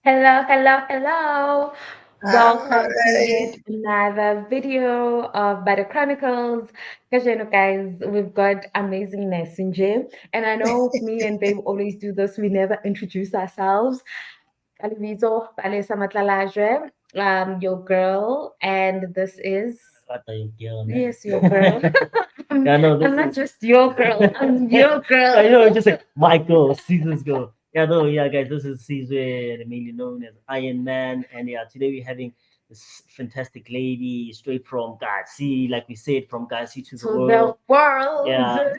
Hello, hello, hello. Welcome to Hi. yet another video of Bade Chronicles. Because you know, guys, we've got amazingness in gym. And I know me and Babe always do this. We never introduce ourselves. Alviso, Vanessa Matlalaje, your girl, and this is Kata yung girl, man. yes, your girl. I'm, Yeah, no, I'm this not is. just your girl. I'm your I girl. know, just like Michael, Caesar's girl. Yeah, no, yeah, guys, this is Caesar, mainly known as Iron Man, and yeah, today we're having this fantastic lady straight from God See, like we said, from God See to the To the world. world. Yeah,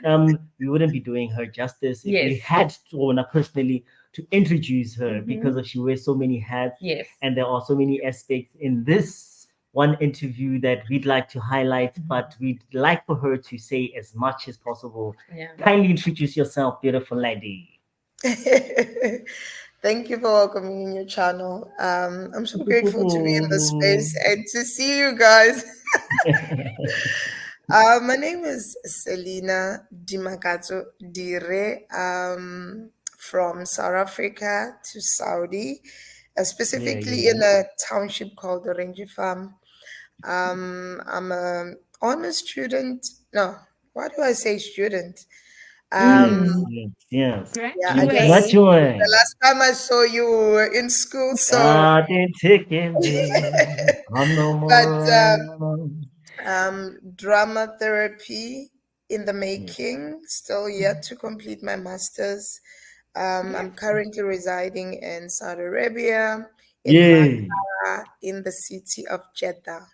we wouldn't be doing her justice if we Yes. had to, or not personally, to introduce her because Mm-hmm. of she wears so many hats, Yes. and there are so many aspects in this one interview that we'd like to highlight, but we'd like for her to say as much as possible. Yeah. Kindly introduce yourself, beautiful lady. Thank you for welcoming me in your channel. I'm so grateful to be in this space and to see you guys. My name is Sellinah Dire, from South Africa to Saudi, Yeah, specifically yeah. in a township called Orange Farm. I'm a honor student. No, why do I say student? Um, Yes, Mm. yes, yes. yeah, You I guess Graduate. the graduate. last time I saw you were in school, so Starting taking me. I'm no but more. drama therapy in the Yeah. making, still yet to complete my master's. I'm Yes. currently residing in Saudi Arabia, in Yay. Makkah, in the city of Jeddah,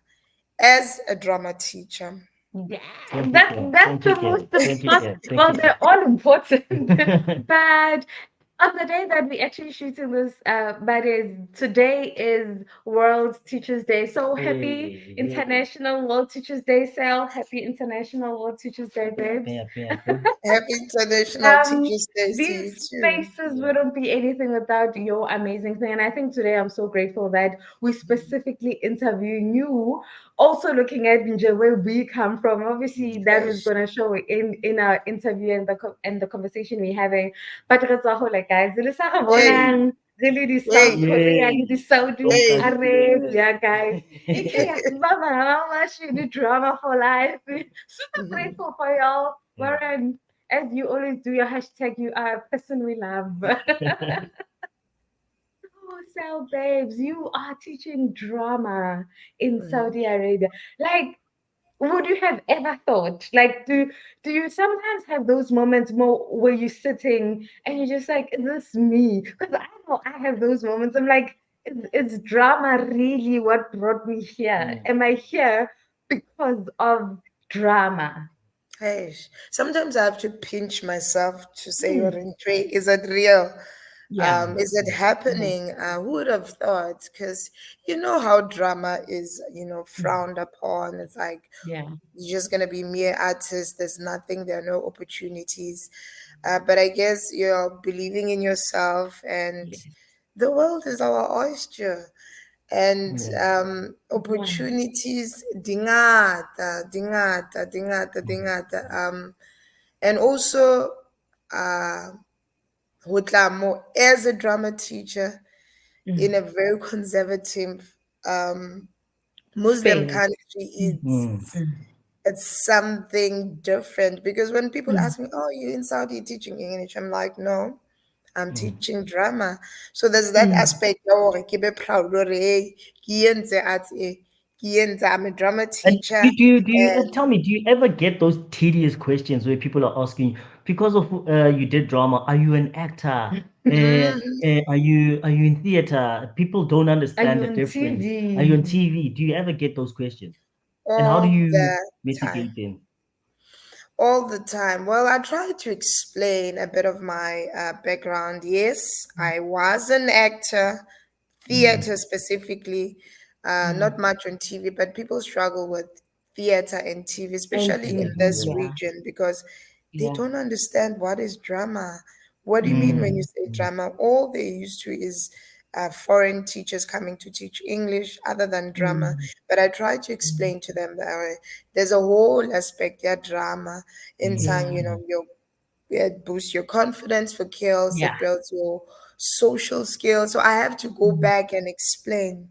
as a drama teacher. Yeah, Don't you that care. that's Don't you the care. most Don't you important. care. Don't Well, you care. they're all important, but on the day that we actually shooting this, but is today is World Teachers Day. So happy Hey, hey. International World Teachers Day, Sal. Happy International World Teachers Day, Happy, happy, babes. happy, happy. Happy International Um, Teachers Day to these you too. spaces Yeah. wouldn't be anything without your amazing thing. And I think today I'm so grateful that we specifically interviewing you, also looking at Nje, where we come from. Obviously, that is Yes. gonna show in our interview and and the conversation we're having. But it's a whole like guys, Hey, really the South hey, Korea, the Yay. Saudi From hey. Arabia, guys. Yeah, Mama, how much you need drama for life? Super grateful for y'all. Yeah. Warren, as you always do your hashtag, you are a person we love. Oh, so babes, you are teaching drama in Saudi Arabia. Like, would you have ever thought? Like, do you sometimes have those moments more where you're sitting and you're just like, is this me? Because I know I have those moments. I'm like, is drama really what brought me here? Yeah. Am I here because of drama? Hey, sometimes I have to pinch myself to say, Mm, Orintwe, is it real? yeah. Is it Mhm. happening? Who would have thought? Because you know how drama is, Mm, frowned upon. It's like yeah. you're just gonna be mere artists. There's nothing. There are no opportunities. But I guess you're believing in yourself, and Yes. the world is our oyster. And Yeah. Yeah. opportunities, dingata, dingata, dingata, dingata. And also, uh, Hutlamo, as a drama teacher in Mm. a very conservative um, Muslim Space. country, Mm, Mm. mm, it's something different. Because when people mm, ask me, "Oh, you're in Saudi teaching English," I'm like, "No, I'm Mm. teaching drama." So there's that mm. aspect. Oh, ke be proud, lore, ke entse at, ke entse, I'm a drama And teacher. tell me, do you ever get those tedious questions where people are asking, because of you did drama, are you an actor? Mhm. Are you in theater? People don't Are understand you the on difference. Are you on TV? TV? Do you ever get those questions? And how do All you the time. mitigate them? All the time. Well, I try to explain a bit of my background. Yes, I was an actor, Mm. theater specifically, not Mm. much on TV, but people struggle with theater and TV, And especially in Yeah, TV, this yeah. yeah. region, because they Yeah. don't understand what is drama. What do you mean when you Mm. Mm. say Mm. drama? All they used to is foreign teachers coming to teach English other than drama. Mm. But I try to Mm. explain to them that there's a whole aspect, yeah, drama in Mm. saying, Yeah. it boosts your confidence for kills, Yeah. it builds your social skills. So I have to go Mm. back and explain,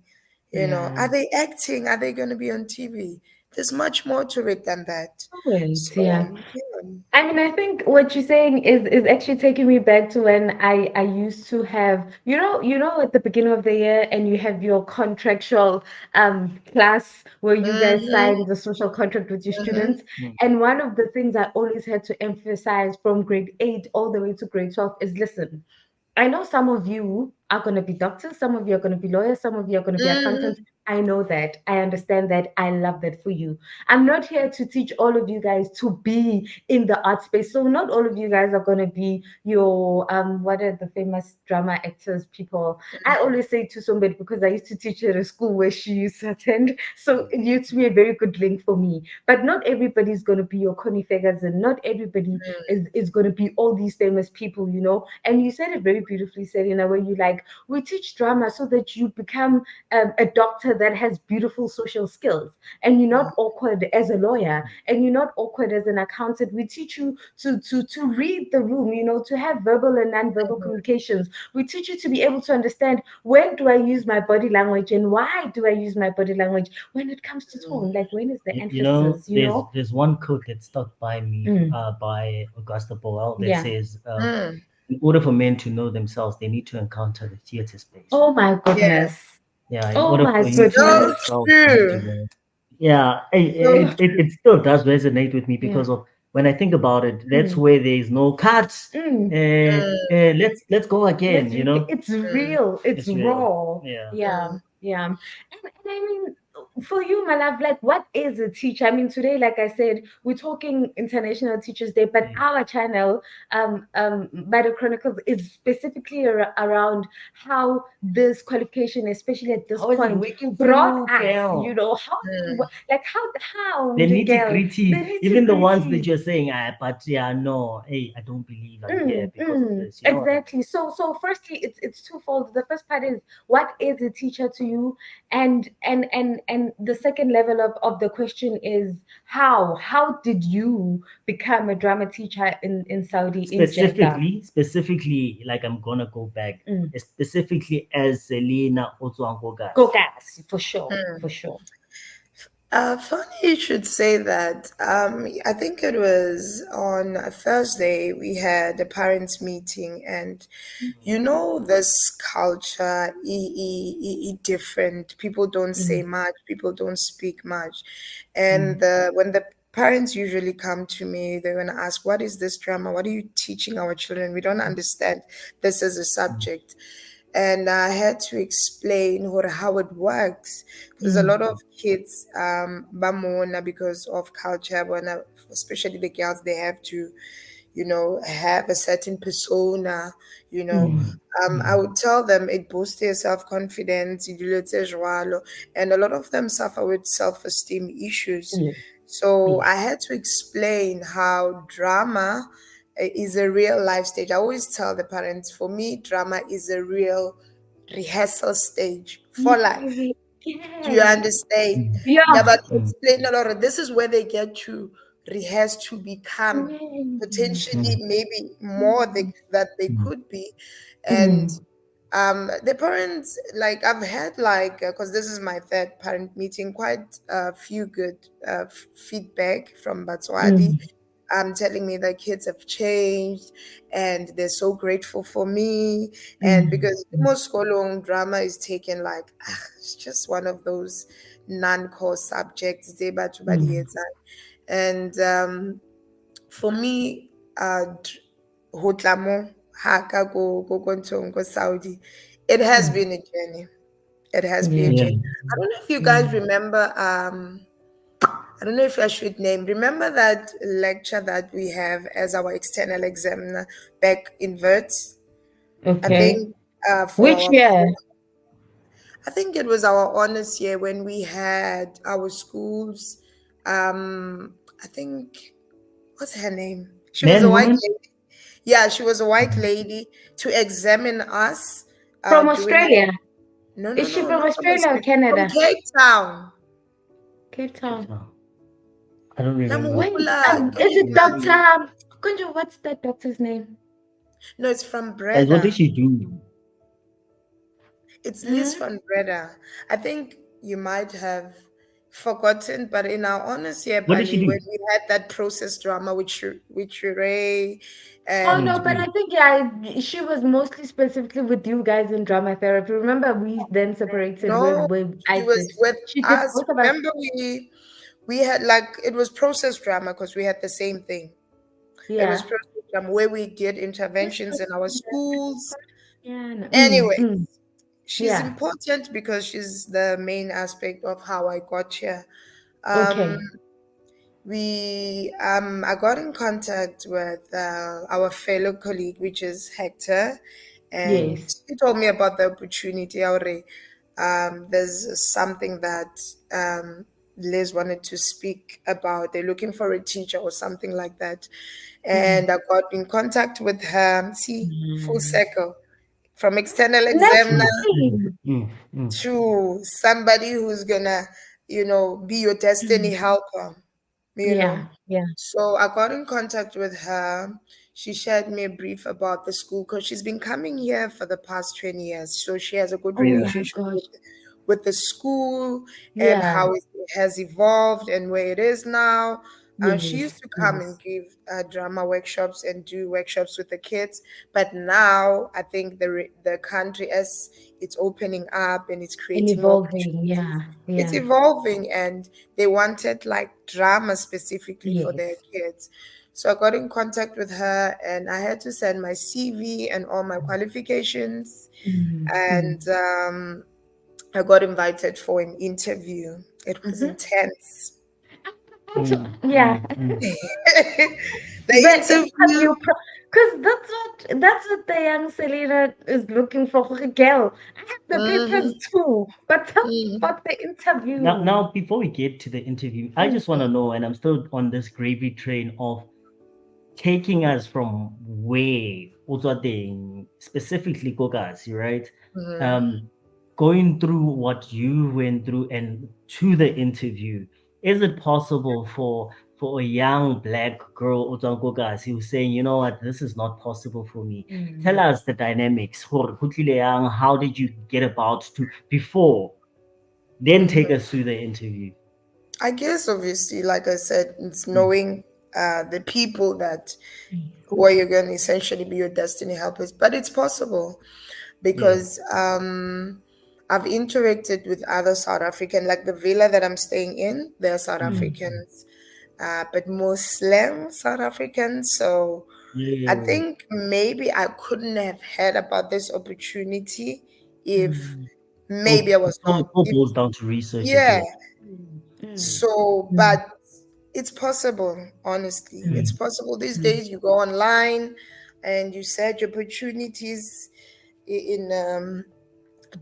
are Yeah. they acting? Are they going to be on TV? There's much more to it than that. Always, So, yeah. yeah. I mean, I think what you're saying is actually taking me back to when I used to have, at the beginning of the year, and you have your contractual class where you guys Mm-hmm, sign the social contract with your mm-hmm, students. And one of the things I always had to emphasize from grade 8 all the way to grade 12 is, listen, I know some of you are going to be doctors, some of you are going to be lawyers, some of you are going to be accountants. mm-hmm, I know that. I understand that. I love that for you. I'm not here to teach all of you guys to be in the art space. So not all of you guys are going to be your what are the famous drama actors people. I always say to somebody, because I used to teach at a school where she used to attend. So it used to be a very good link for me. But not everybody's going to be your Connie Figures, and not everybody is going to be all these famous people, And you said it very beautifully, Selina, where you like, we teach drama so that you become a doctor that has beautiful social skills, and you're not awkward as a lawyer, and you're not awkward as an accountant. We teach you to read the room, to have verbal and non-verbal communications. We teach you to be able to understand, when do I use my body language, and why do I use my body language when it comes to tone, like when is the emphasis, there's one quote that stuck by me, Mm, by Augusta Boel, that yeah. says, mm-hmm. in order for men to know themselves, they need to encounter the theater space. Oh my Yeah. goodness. Yeah, in Oh order my for you to know So goodness. yourself, you need to true. know. Yeah, So it still does resonate with me Yeah. because of when I think about it. That's Mm, where there is no cuts. mm. Let's go again. It's real, it's It's real. raw. Yeah. Yeah, yeah. And I mean, for you, my love, like, what is a teacher? I mean, today, like I said, we're talking International Teachers Day, but Mm. our channel, Bade Chronicles, is specifically around how this qualification, especially at this How is it point, working for brought you, us, girl? how is it, like, how, The nitty Miguel, the gritty, nitty even the ones that gritty. you're saying, but yeah, no, hey, I don't believe I'm here because of this. You know what I mean? Exactly. So firstly, it's twofold. The first part is, what is a teacher to you, and the second level of the question is, how did you become a drama teacher in Saudi, in Jeddah? Specifically, like I'm gonna go back, Mm. specifically as Selina Otswangogas. Go gas, for sure, for sure. Funny you should say that. I think it was on a Thursday we had a parents' meeting, and this culture, different. People don't say Mm, much. People don't speak much, mm, and when the parents usually come to me, they're gonna ask, "What is this drama? What are you teaching our children? We don't understand this as a subject." And I had to explain how it works, because a mm, lot of kids bamona, because of culture, especially the girls, they have to have a certain persona, you know. mm, I would tell them it boosts their self-confidence, and a lot of them suffer with self-esteem issues. mm, So yes. I had to explain how drama is a real life stage. I always tell the parents, for me, drama is a real rehearsal stage for life. Yes. Do you Yes. understand? Yeah, Yeah. but explain a lot of this is where they get to rehearse to become Mm, potentially maybe more that they could be. And mm, the parents, like, I've had, like, because this is my third parent meeting, quite a few good feedback from Batswadi, mm, telling me that kids have changed and they're so grateful for me. And mm, because most Kolong drama is taken like, it's just one of those non-core subjects. mm, And for me, Hotlamo, Haka go Saudi, it has mm. been a journey. It has been a Yeah. Yeah. journey. I don't know if you guys Mm. remember, I don't know if I should name. Remember that lecture that we have as our external examiner back in Verts? I Okay. think for Which our, year? I think it was our honors year when we had our schools. I think, what's her name? She was a Man, white woman. lady. Yeah, she was a white lady to examine us From during Australia. our, no, Is no, she no, from not from Australia or Australia, from Canada? Cape Town. Cape Town. I don't remember. Wait, Namuhula, is it Cape. Doctor Kunjo? What's that doctor's name? No, it's from Guys, what did Breda. she do? It's Liz Mm-hmm. van Breda. I think you might have forgotten, but in our honest year, What did she Bali, when do? we had that process drama with Sheree Oh and no, Mm, but I mm. think yeah, she was mostly specifically with you guys in drama therapy. Remember, we then separated no, where she I was did. with She did us. both of us. Remember, we had like it was process drama because we had the same thing. It was Yeah. process drama where we did Yes, interventions in our schools. yeah. No. Anyway, she's Yeah. important because she's the main aspect of how I got here. Um, Okay. I got in contact with our fellow colleague, which is Hector, and Yes. he told me about the opportunity. Already, there's something that Liz wanted to speak about. They're looking for a teacher or something like that, Mm. and I got in contact with her. See, full Mm. circle from external examiner Mm, Naturally. mm, mm. to somebody who's gonna, be your destiny Mm. helper, you know. Yeah. Yeah. So I got in contact with her. She shared me a brief about the school because she's been coming here for the past 20 years. So she has a good Oh Yeah. my relationship gosh. with the school and Yeah. how it has evolved and where it is now. She used Yes. to come and Yes. give drama workshops and do workshops with the kids. But now I think the country, as it's opening up and it's And creating more evolving. opportunities, Yeah. it's Yeah. evolving, and they wanted like drama specifically for their Yes. kids. So I got in contact with her and I had to send my CV and all my qualifications. Mm. And Mm. I got invited for an interview. It was Mm-hmm. intense. Mm, Yeah. mm, mm. The The interview. because that's what the young Selena is looking for. Girl, I have the papers Mhm, too, but tell me mhm, about the interview. Now, before we get to the interview, I just want Mm. to know, and I'm still on this gravy train of taking us from where Uzwadeng, specifically Gogasi, right? mhm, Um, Going through what you went through and to the interview, is it possible for a young black girl Utswa Gogasi who's saying, you know what, this is not possible for me? Tell Mm. us the dynamics. How did you get about to before? Then mhm. take us through the interview. I guess obviously, like I said, it's Mm, knowing the people that Yes. who are you going to essentially be your destiny helpers. But it's possible yeah. because I've interacted with other South African, like the villa that I'm staying in. They're South Mm, Mm. Africans, but Muslim South Africans. So I yeah. think maybe I couldn't have heard about this opportunity if Mm. maybe I was So not. it all If boils down to research as yeah, well. Mm. Mm. Yeah. so Mm. but it's possible. Honestly, it's Mm, possible. These Mm. days, you go online and you search opportunities in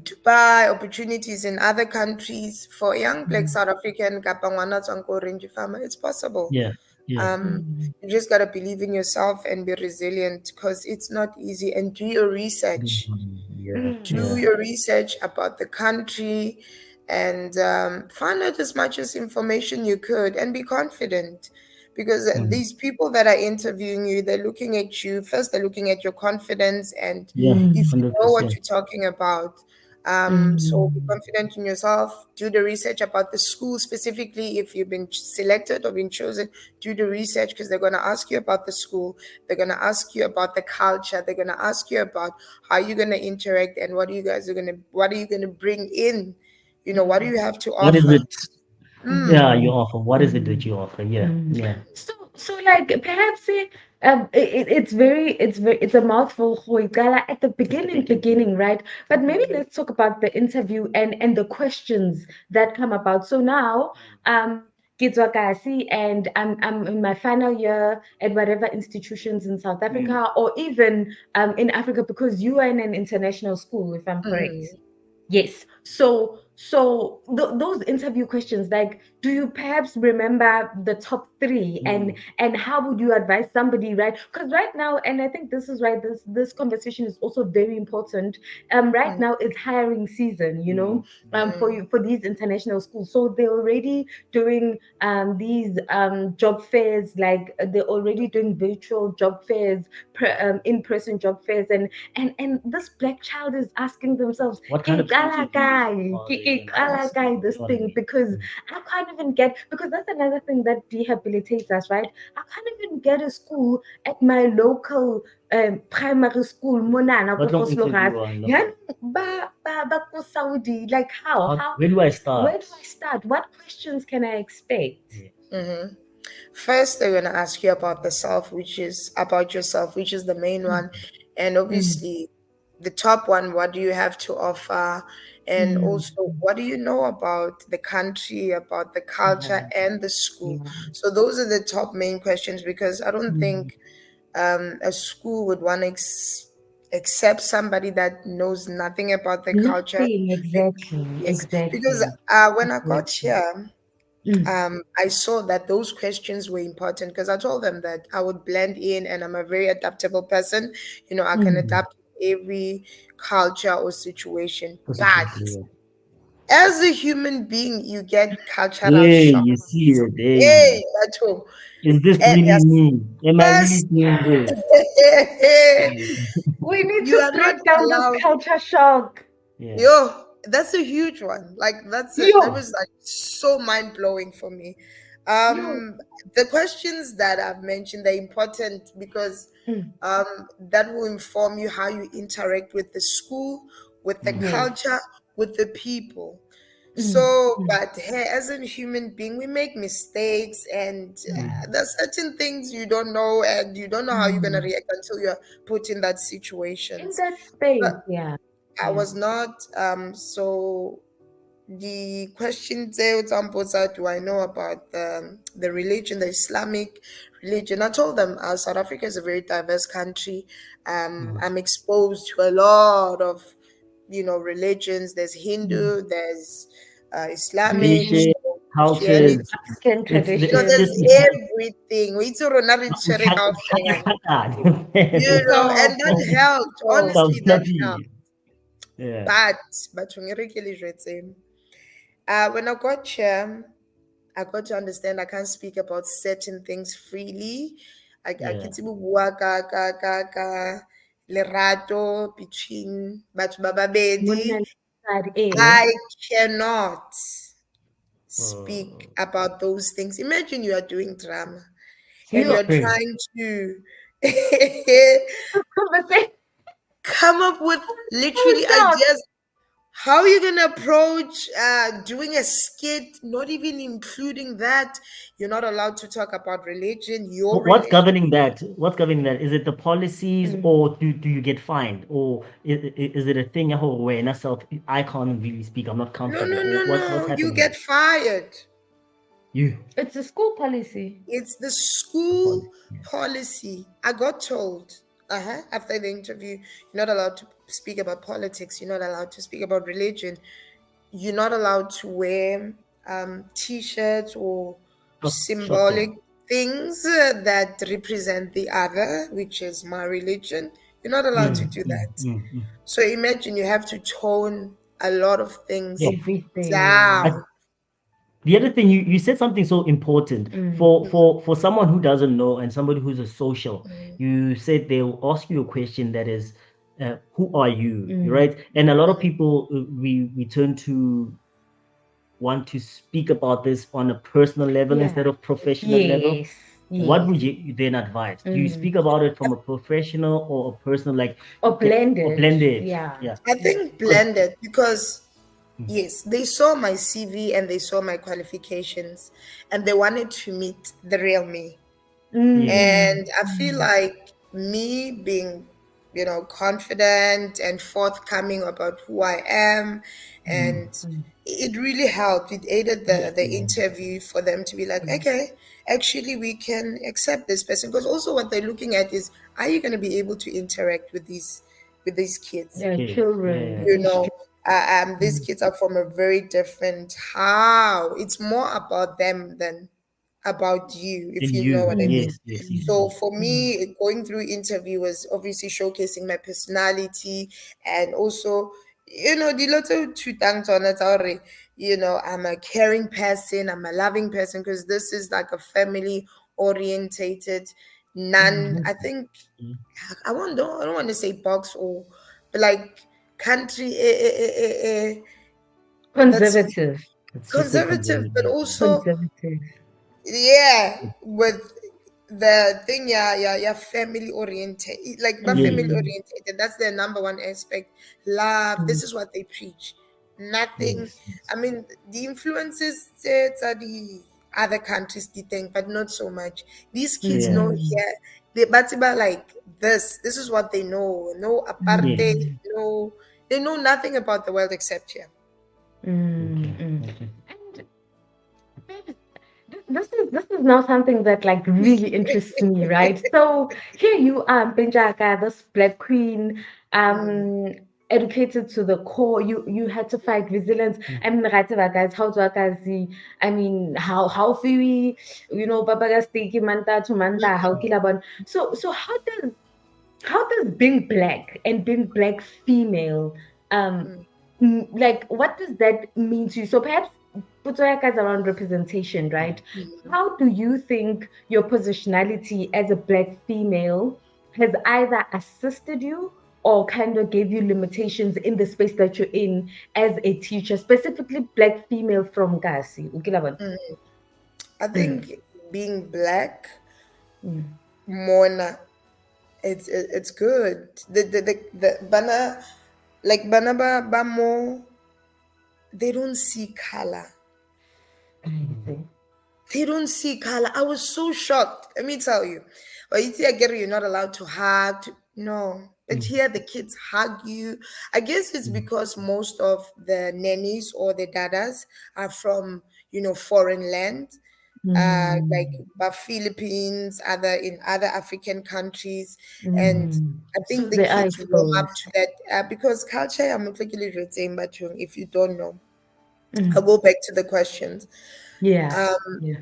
Dubai, opportunities in other countries for young black Mm. South African kapa ngwana tswang ko Orange Farmer. It's possible. yeah. Yeah. Mm. You just gotta believe in yourself and be resilient because it's not easy. And do your research. Yeah. Do Yeah. Mm. your research about the country and find out as much as information you could and be confident because Mm, these people that are interviewing you, they're looking at you first, they're looking at your confidence and yeah. if Mm. you know what 100%. you're talking about. So be Mm. confident in yourself. Do the research about the school specifically. If you've been selected or been chosen, do the research because they're going to ask you about the school. They're going to ask you about the culture. They're going to ask you about how you're going to interact and what are you going to bring in. What do Mm. you have to What is offer? it? Mm, Yeah, Mm. you offer. What is it that Mm. you offer? Yeah. Mm. Yeah. So like perhaps it's a mouthful Khoikala, at the beginning, right? But maybe let's talk about the interview and the questions that come about. So now kids wakasi and I'm in my final year at whatever institutions in South Mm, Africa or even in Africa because you are in an international school, if I'm correct. mm, Yes. So those interview questions, like, do you perhaps remember the top three, and how would you advise somebody, right? Because right now, and I think this is right, this conversation is also very important. Right now it's hiring season, for Mm. you, for these international schools. So they're already doing these job fairs, like they're already doing virtual job fairs, in-person job fairs, and this black child is asking themselves, What kind "Ke of qala interviews kae? are they Ke gonna qala ask? kae You this know what I thing?" mean? Because I can't even get, because that's another thing that rehabilitates us, right? I can't even get a school at my local primary school, Monana, What ko long Vosloorus. interview on no? Yeah, ba ko Saudi. Like how, Where do I where start? do I start? What questions can I expect? Yeah. Mm-hmm. First, they're gonna ask you about the self, which is about yourself, which is the main Mm, one, and mm, obviously, the top one. What do you have to offer, and mm, also what do you know about the country, about the culture, yeah, and the school? yeah. So those are the top main questions because I don't Mm. think a school would want to accept somebody that knows nothing about the culture. Nothing, exactly, Yes, because exactly, when I got exactly. here, Mm, I saw that those questions were important because I told them that I would blend in and I'm a very adaptable person. I can mm. adapt to every culture or situation. For But situation. as a human being, you get cultural Hey, shock. you see it. Hey, Hey, that's all. is this And really yes, me? Am I really first, doing this? Yeah. We need you to are not break down this allowed. culture shock. Yeah. Yo, that's a huge one. Like that Yo, was like so mind blowing for me. yo. The questions that I've mentioned, they're important because Mm, that will inform you how you interact with the school, with the yes. culture, with the people. Mm, So, mm, but hey, as a human being, we make mistakes, and mm, there's certain things you don't know, and you don't know how you're gonna mm. react until you're put in that In situations. that But space, yeah, I yeah, was not so the question there examples that do I know about the religion, the Islamic religion. I told them South Africa is a very diverse country. I'm exposed to a lot of religions. There's mm. Hindu, there's Islamic, Muslim, Tradition, Christianity. cultures. African There's traditions, yeah. everything. We too are not in Zurich after, and that So, helped. so, Honestly, that helped. Yeah, But when I got here, I got to understand I can't speak about certain things freely. I yeah. can bua ka lerato between batho ba babedi. Mona Lisa, eh? I cannot speak Oh, about those things. Imagine you are doing drama and You, you're crazy. trying to conversation. come up with Oh, literally shock. ideas. How are you gonna approach doing a skit? Not even including that. You're not allowed to talk about religion, your What's religion. governing that? What's governing that? Is it the policies, Mm. or do you get fined, or is it a thing? Oh, when I can't really speak. I'm not No, comfortable. no, Or no, what's no. You happening get there? fired. You It's a school policy. It's the the school policy. Yeah. policy. I got told after the interview, you're not allowed to speak about politics. You're not allowed to speak about religion. You're not allowed to wear t-shirts or Short symbolic term. things that represent the other, which is my religion. You're not allowed to do that. Mm. So imagine you have to tone a lot of things Yeah. Everything. I, down. the other thing you said something so important Mm. for someone who doesn't know and somebody who's a social. You said they'll ask you a question that is, who are you, Mm. right? And a lot of people we turn to want to speak about this on a personal level Yeah. instead of professional level. Yes. What Yes. would you then advise? Do you Mm. speak about it from a professional or a personal, like, Or or blended. blended? Yeah. Yeah, I Yeah. think because blended because yes, they saw my CV and they saw my qualifications and they wanted to meet the real me. yeah, Mm. And I feel Mm. like me being, confident and forthcoming about who I am, and Mm. it really helped. It aided Yeah. the interview for them to be like, Mm. okay, actually we can accept this person. Because also what they're looking at is, are you going to be able to interact with these kids? Yeah. kids. Children, Yeah, You these know, children. these kids are from a very different, how it's more about them than about you, if And you know you, what I Mm, mean. yes, yes, yes, So yes. for me, going through interview was obviously showcasing my personality, and also, the little two things on it already. I'm a caring person, I'm a loving person, because this is like a family orientated, mm. non, I think, Mm. I don't want to say box, or but like country, that's Conservative. Let's just say conservative, but conservative. Yeah. also, Conservative. yeah, with the thing, yeah, yeah, yeah, family oriented, like, but Yes. family Mm, oriented, that's their number one aspect. Love, mm, this is what they preach. Nothing, Yes. Yes. I mean, the influences, are the other countries, the thing, but not so much. These kids Yeah. know mm, here, but about like this is what they know. No apartheid, Yes. mm, no, they know nothing about the world except here. mm, Okay. mm. Okay. And babe, this is now something that like really interests me, right? So here you are, Benjaka, this black queen, Mm, educated to the core. You had to fight resilience. Mm. I mean, right, guys, how to I mean, how we, Baba Stiki Manta to Manta, how Kilabon. So how does being black and being black female, um mm, like, what does that mean to you? So perhaps put your guys around representation, right? mm, How do you think your positionality as a black female has either assisted you or kind of gave you limitations in the space that you're in as a teacher, specifically black female from Kasi? Ukilabon. mm. I Mm, think being black, mm, Mona, it's good. The bana, like banaba bamo, they don't see color. I see. They don't see color. I was so shocked. Let me tell you. But you see, I get it, you're not allowed to hug. No. But Mm. here the kids hug you. I guess it's Mm. because most of the nannies or the dadas are from, foreign land. Like Mm, Philippines, other in other African countries, and mm. I So think the they are kids warm up exposed. to that, because culture. I'm not really retain, but if you don't know, I'll Mm. go back to the questions. Yeah. Um, Yeah.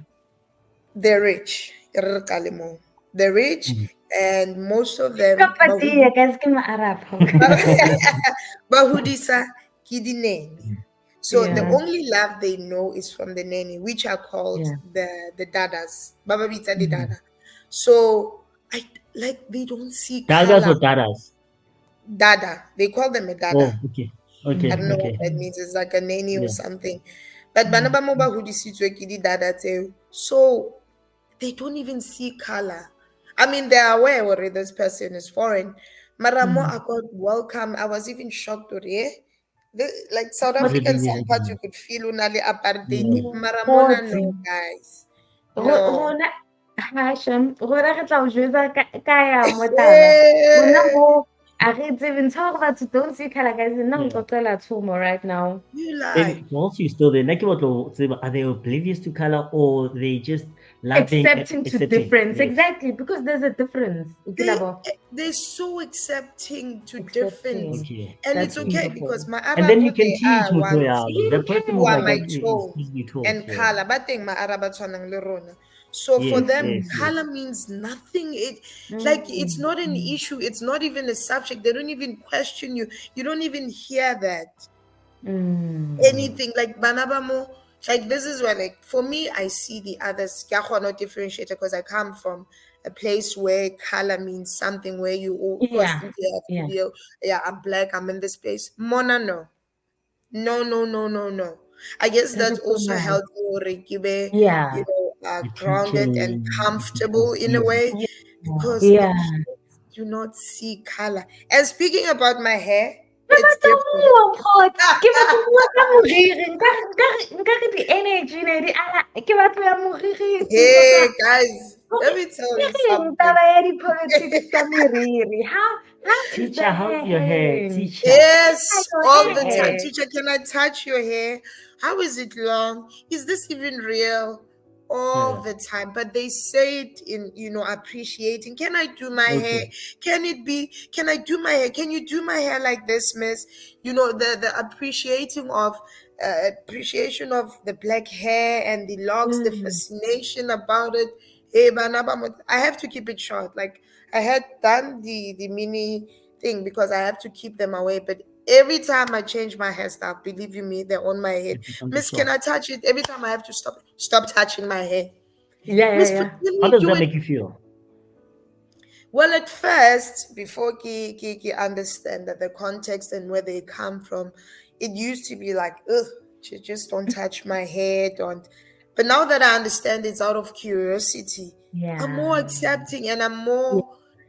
they're rich, they're rich, Mm. and most of them, Kapatia, guys, give me Arab. bahudisa kidineni. So the Yeah. only love they know is from the nanny, which are called Yeah. the dadas. Baba Vita the Mm. dada. So I like they don't see Dagas color. or Daras? Dada. They call them a dada. Oh, okay. I Okay. don't know Mm. what Okay. that means. It's like a nanny or Yeah. something. But Mm. banaba moba hudisi kidi dada too. So they don't even see color. I mean, they're aware already this person is foreign. Maramo, I Mm. got welcome. I was even shocked already. Like South But African, Really, some parts you really. could feel unali apartheid. Yeah. Maramona, what? no, guys. No. Rona Hasham, rona re tla o jwetsa ka ya mo taba. Rona Yeah. mo a re tsebe ntho ya gore batho don't see color, guys. Nna Yeah. nqoqela Thumo right now. You lie. Maybe once you still there, like what are they oblivious to color or they just loving Accepting to accepting? difference. Yes. Exactly, because there's a difference. They Ukilabo. they're so accepting to difference. Accepting. Okay. And it's That's Okay. okay Okay. because beautiful. my And then Arabu you can they teach are Mutoya. ones The You person who who's are like my that can. is tone easily taught. and Yeah. color. But think my Arabatwanang Lerona. So for Yes. them, Yes. Mm. color Yes. means nothing. It like it's Mm. not an Mm. issue. It's not even a subject. They don't even question you. You don't even hear that Mm. Mm. anything like Banabamo. Like this is where like for me, I see the others. Yahoo not differentiator because I come from a place where color means something where you all Yeah. constantly have to Yeah. be, yeah, I'm black, I'm in this place. Mona, no. No, no, no, no, no. I guess That that is so also nice. helped me already be, Yeah. The grounded and teaching, the comfortable in a easy. way Yeah. because the Yeah. kids do not see color. And speaking about my hair, Ke it's batla ho different. bua mokgotsi, ke batla ho bua ka moriri. Nkare di-energy ne di ala, ke batla ya moriri mokgotsi wa Hey guys, let hore me tell ke you reng something. taba ya di-politics tsa meriri? How is Teacher, that how's your hair? happening? Teacher. Yes, Your all the time. hair. Teacher, can I touch your hair? How is it long? Is this even real? all Yeah. the time, but they say it in, appreciating. Can I do my hair? Okay. Can I do my hair? Can you do my hair like this, miss? The appreciation of the black hair and the locks, the Mm. fascination about it. Eh, I have to keep it short. Like, I had done the mini thing because I have to keep them away. But every time I change my hairstyle, believe you me, they're on my head. It becomes a Miss, can shock. I touch it? Every time I have to stop touching my hair. Yeah, yeah, Miss, but yeah. can How we does do that it? make you feel? Well, at first, before Ki understand that the context and where they come from, it used to be like, ugh, just don't touch my hair, don't. But now that I understand it's out of curiosity, I'm more Yeah. accepting and I'm Yeah. more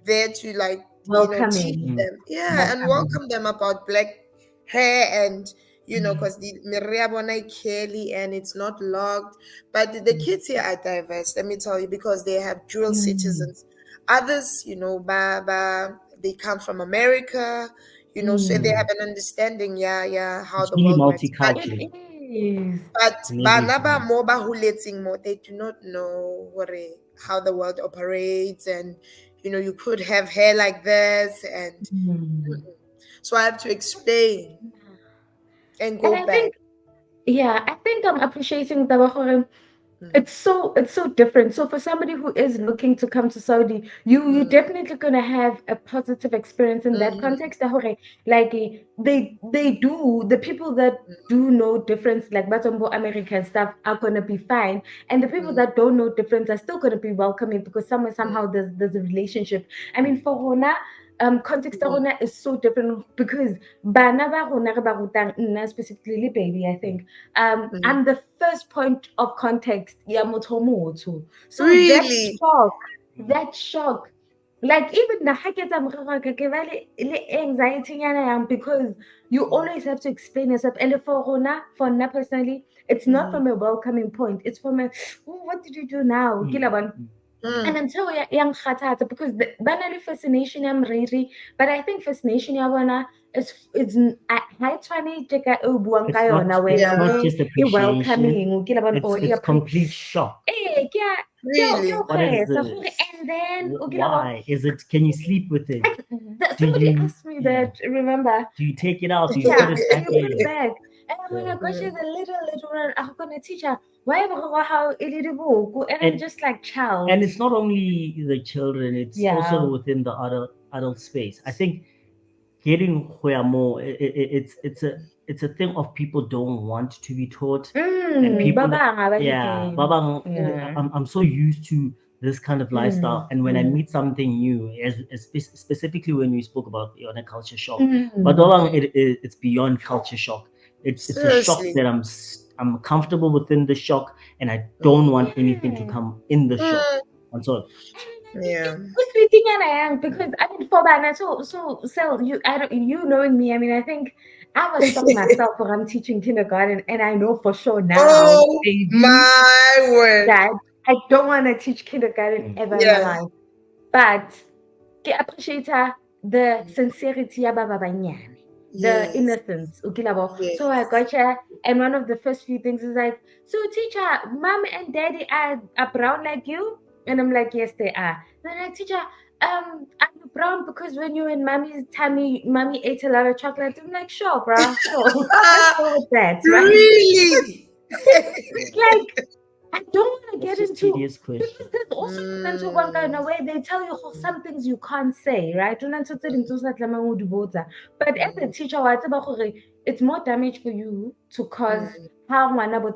there to, like, teach Welcoming. Mm. them. Yeah, and Welcoming. welcome them about black hair and, Mm. because the Maria Bonai curly and it's not locked. But the kids here are diverse, let me tell you, because they have dual Mm. citizens. Others, they come from America, so they Mm. have an understanding, yeah, how It's the really world works. But It multicultural. is. Maybe. bana ba mo ba huletseng mo, they do not know how the world operates, and you could have hair like this, and Mm. so I have to explain and And go I back. think, yeah, I think I'm appreciating the Mm, it's so different. So for somebody who is looking to come to Saudi, you're mm, definitely gonna have a positive experience in that mhm, context. Like they do the people that do know difference, like Batombo America and stuff, are gonna be fine, and the people mm, that don't know difference are still gonna be welcoming because somewhere mm, somehow there's a relationship. I mean, for Rona, context of mm, Rona is so different because bana ba rona re ba rutang, nna specifically baby, I think mm. I'm the first point of context, ya motho o motsho. So Really? that shock, like even the ha ke etsa morero ke ba le anxiety nyana yang because you always have to explain yourself. And for Rona, for Nna personally, it's not Mhm, from a welcoming point. It's from a, oh, what did you do now? Mm. Kila bana. Mm. And mm. until yang kgathatsa because ba na le fascination ya moriri, but I think fascination ya bona is ha e tshwane tje ka o buang ka yona It's wena not mo Yeah, just e appreciation. welcoming ke la bona or It's complete shock. ke really. a What is kgesa gore this? and then o ke la bona Why is it? Can you sleep with it? Do somebody you? asked me Yeah. that, remember? Do you take it out? Do you put Yeah, it do back you put it in? back? And I'm Yeah. gonna question Mm, the little one. I'm gonna teach her why how it is book, and I'm And just like and child. it's not only the children; it's also Yeah. within the adult space. I think getting more, it's a thing of people don't want to be taught, and people that, Baba nga ba yeah, diteng. babang, Yeah. I'm so used to this kind of lifestyle, and when I Mm. meet something new, specifically when we spoke about the other culture shock, but Mm. babang, it's beyond culture shock. It's a shock seriously. that I'm comfortable within the shock, and I don't Mm, want anything to Yeah. come in the shock. mm, And so yeah. It's fitting and I am because I mean for Bana, so you I don't you knowing me, I mean I think I was shocked myself when I'm teaching kindergarten and I know for sure now, Oh baby, my word. that I don't want to teach kindergarten mm, ever in my Yeah. life. But ke appreciate the sincerity ya ba banyane, the Yes. innocence. Ukilabo. So I Yes. gotcha. And one of the first few things is like, so teacher, mom and daddy are brown like you? And I'm like, yes, they are. Then I teacher, are you brown because when you were in mommy's tummy, mommy ate a lot of chocolate? I'm like, sure, bruh, sure. Let's Ah, go with that, right? really? Like I don't want to it's get just into tedious because questions. there's also mental one kind Mm, of way they tell you some things you can't say, right? Don't answer things to that lemon would vote. But as a mm, teacher, it's more damage for you to cause mm. how one about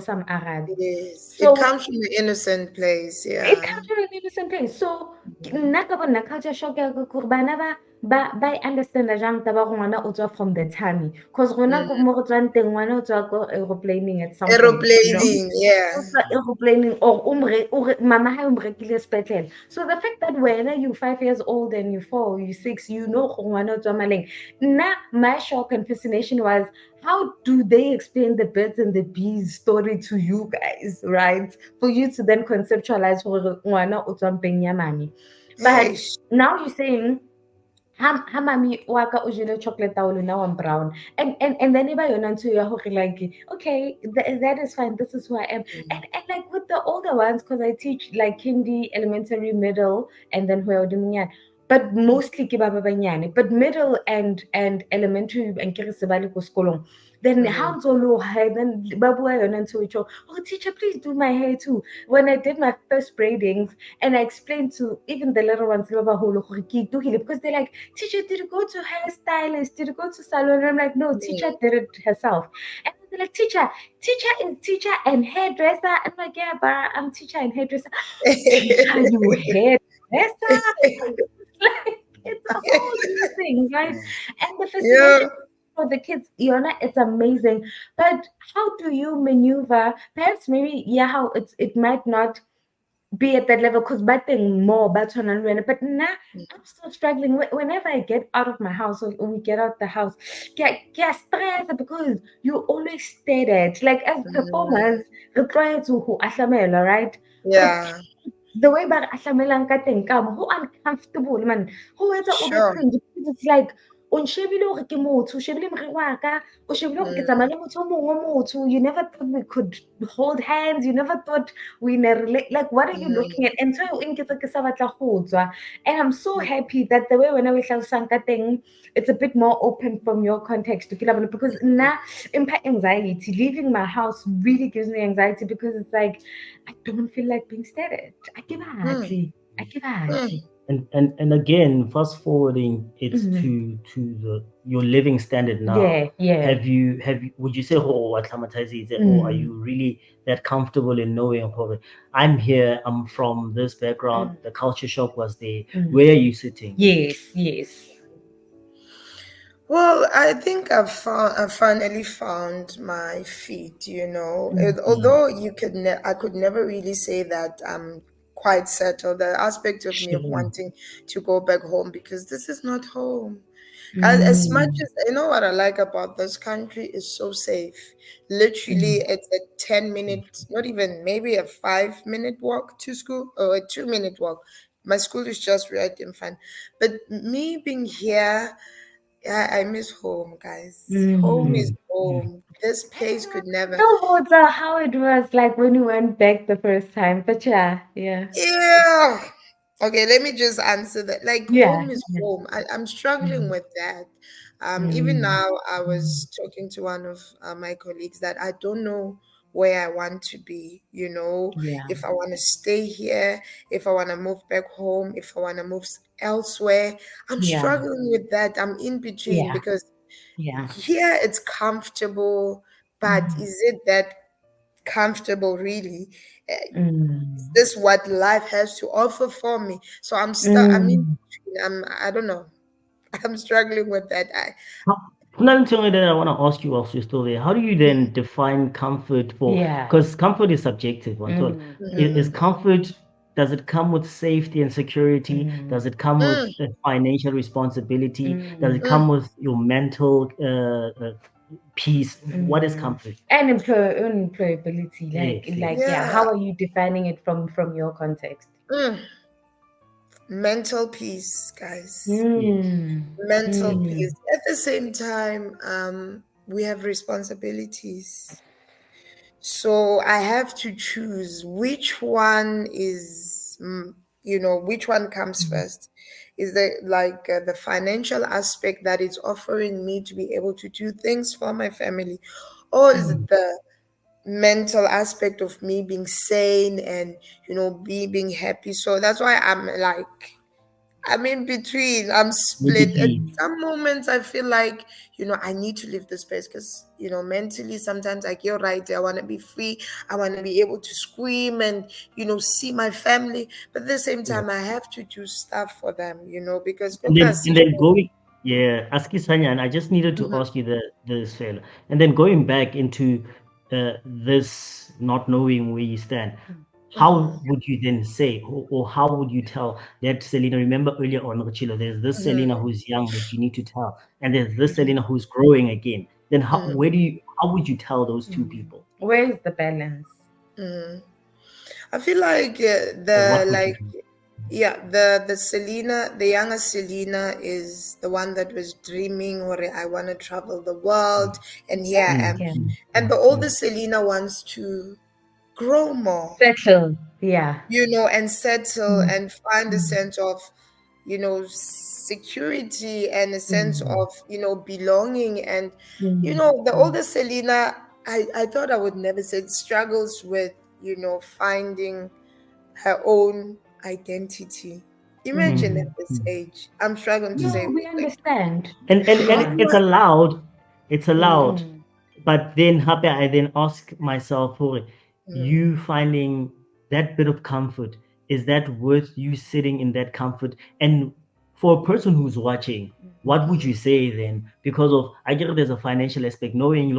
some Arab. Yes. It So comes from an innocent place. it Yeah. comes from an innocent place. So nna ka bona culture shock ya gore bana ba understand jang taba gore ngwana o tswa from the tummy because rona ko Mm. mo go tswang teng ngwana o tswa ko aeroplaning at some point, you know. Aeroplaning. Yeah. O tswa aeroplaning or mama ha o mo rekile sepetlele. So the fact that when you 5 years old and you 4, you 6, you know gore ngwana o tswa maleng. Nna my shock and fascination was how do they explain the birds and the bees story to you guys, right? For you to then conceptualize gore ngwana o tswa mpeng ya mane. But Hey. now you're saying ha mami wa ka o jele chocolate taolo now I'm brown and then iba yona ntho ya hore like okay that is fine, this is who I am, and like with with the older ones, because I teach like kindy, elementary, middle, and then where but mostly ke ba banyane, but middle and elementary and ke re se ba le ko sekolong. Then how Mhm. lo high, then babu yona nto itsho, oh teacher, please do my hair too. When I did my first braidings and I explained to even the little ones because they're like, teacher, did you go to hairstylist? Did you go to salon? And I'm like, no, teacher did it herself. And they're like, teacher is teacher and hairdresser. I'm like, yeah, but I'm teacher and hairdresser. Teacher, you hairdresser? Like, it's a whole new thing, right? And the Yeah. facilitation for the kids, Iona, it's amazing. But how do you maneuver? Perhaps maybe, yeah, how it might not be at that level because batting more baton and run. But now I'm still struggling. Whenever I get out of my house or we get out the house, get stressed because you always stay there. Like as performers, re tlwaetse ho ahlamela, right? But Yeah, the way ba re ahlamelang ka teng ka mo, ho uncomfortable man. Ho etsa o be sure. cringe because it's like o nshebile hore ke motho, o shebile moriri wa ka, o shebile hore ke tsamaya le motho o mongwe motho. You never thought we could hold hands. You never thought we in a like what are you looking at? And so in ke sa batla go tswa. And I'm so happy that the way when we hlalosang ka teng, it's a bit more open from your context to because na impact anxiety. Leaving my house really gives me anxiety because it's like I don't feel like being stared at. I give Mm, a I give a mm, And again, fast forwarding it mm. to the your living standard now. Yeah, yeah. Have you would you say, oh what traumatizes it, or are Mm, you really that comfortable in knowing, oh, I'm here, I'm from this background, mm, the culture shock was there. mm. Where are you sitting? Yes, yes. Well, I think I finally found my feet, you know. Mm, Although I could never really say that I'm quite settled. The aspect of me of Sure. wanting to go back home because this is not home. As much Mm, as you know what I like about this country is so safe. Literally, mm, it's a 10-minute, not even maybe a 5-minute walk to school or a 2-minute walk. My school is just right in front. But me being here, I miss home, guys. Home mm. is mm, mm. home. This I place could never. don't know what how it was like when you went back the first time, but yeah, yeah, Yeah. Okay, let me just answer that. Like, yeah, home is yeah. home. I'm struggling Mm, with that. Even mm, now, I mm. was talking to one of my colleagues that I don't know where I want to be. You know, Yeah, if I want to stay here, if I want to move back home, if I want to move elsewhere. I'm yeah, struggling with that. I'm in between yeah, because yeah. here it's comfortable, but Mm, is it that comfortable really? Is mm, this what life has to offer for me? So I'm stuck. I mean, mm. I don't know. I'm struggling with that. Another thing that I want to ask you whilst you're still there, how do you then define comfort for, Yeah. because comfort is subjective, one thought. Mm, Is Mm, comfort, does it come with safety and security? mm, Does it come with mm, financial responsibility? Does it mm, mm, come with your mental peace? What is mm. comfort? And unemployability, Yes, yes. yeah, yeah. how are you defining it from your context? Mm. Mental peace, guys. Yes. Mm, Mental Yes. mm, peace. At the same time, we have responsibilities. So I have to choose which one is, which one comes mm, first. Is the like the financial aspect that it's offering me to be able to do things for my family, or is mm. it the mental aspect of me being sane and being happy? So that's why I'm in between. I'm split. At Maybe. some moments, I feel like, I need to leave this place because, mentally, sometimes I get right. I want to be free. I want to be able to scream and, see my family. But at the same Yeah. time, I have to do stuff for them, because And then Kokas. and then going, yeah, Aski Sanyan, I just needed to Mhm, ask you this fella. And then going back into this not knowing where you stand, how mhm, would you then say, or how would you tell that Selena? Remember earlier on, Richilo, there's this mhm, Selena who's young that you need to tell, and there's this mhm, Selena who's growing again. Then mhm, how would you tell those two Mm. people? Where is the balance? mhm. I feel like Or what would you do? the Selena, the younger Selena is the one that was dreaming, or I want to travel the world, and here I Yeah, am. yeah. Mm, And mm, the mm, older Selena wants to grow more, Settle. Yeah. and settle Mm, and find a mm, sense of, security and a sense mm, of, belonging. And, mm, the mm, older Selena, I thought I would never say it, struggles with, finding her own identity. Imagine at Mm, mm. this mm. age, I'm struggling to say, No, we like, understand. how And Yeah. do it's I? allowed, it's Mm, allowed. Mm, But then happy I then ask myself, for mm, you finding that bit of comfort, is that worth you sitting in that comfort? And for a person who's watching, mm, what would you say then? Because of, I get there's a financial aspect, knowing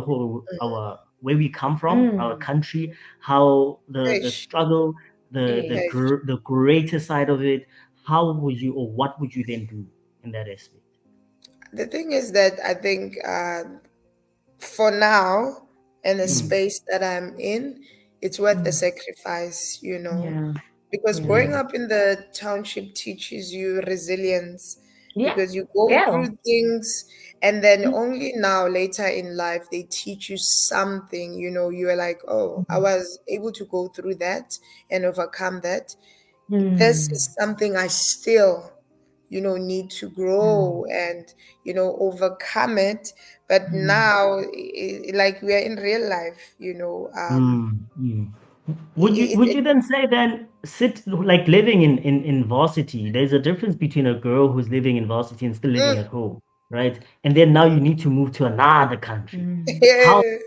our where we come from, our mm. country, how the ish, struggle, Yes. ish. the greater side of it. How would you, or what would you then do in that aspect? The thing is that I think, for now, in the Mm, space that I'm in, it's worth the Mm. sacrifice, Yeah. because Yeah. growing mm, up in the township teaches you resilience, Yeah. because you go Yeah. through things, and then Mm, only now, later in life, they teach you something. You are like, oh, I mm, was able to go through that and overcome that. This mm. is something I still, need to Yeah. grow and, overcome it. But Mm. now, like we are in real life, mm, mm. it, Would it, you then say then sit like living in varsity? There's a difference between a girl who's living in varsity and still living mm, at home, right? And then now you need to move to another country. Mm. How? yeah,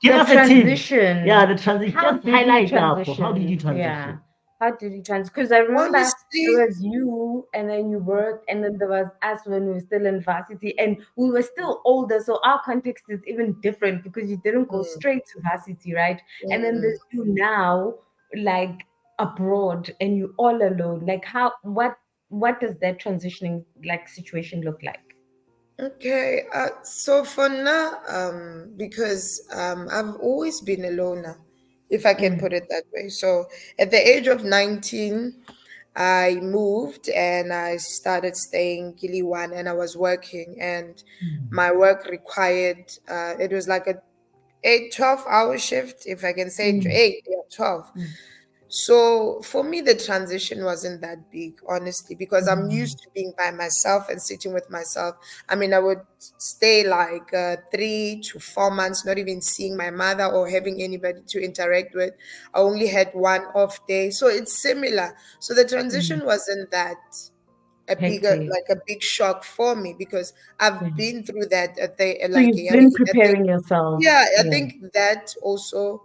Give The us a tip. Yeah, transition. the transition. How Just did you highlight that. How did you transition? Yeah. transition? How did you transition? Because I remember there honestly, was you, and then you worked, and then there was us when we were still in varsity, and we were still older. So our context is even different because you didn't go mm, straight to varsity, right? And then mm. there's you now, like abroad, and you all alone. Like how? What does that transitioning like situation look like? Okay, so for now, because I've always been a loner, if I can Mm, put it that way. So at the age of 19, I moved and I started staying Giliwan, and I was working, and mm, my work required, it was like a 12 hour shift, if I can say mm, 8, yeah, 12. mm, So for me, the transition wasn't that big, honestly, because I'm mm. used to being by myself and sitting with myself. I mean, I would stay like 3 to 4 months, not even seeing my mother or having anybody to interact with. I only had one off day. So it's similar. So the Mm. transition wasn't that Hectic. like a big shock for me, because I've Yeah. been through that at the So like you've been preparing I yourself. yeah, I Yeah. think that also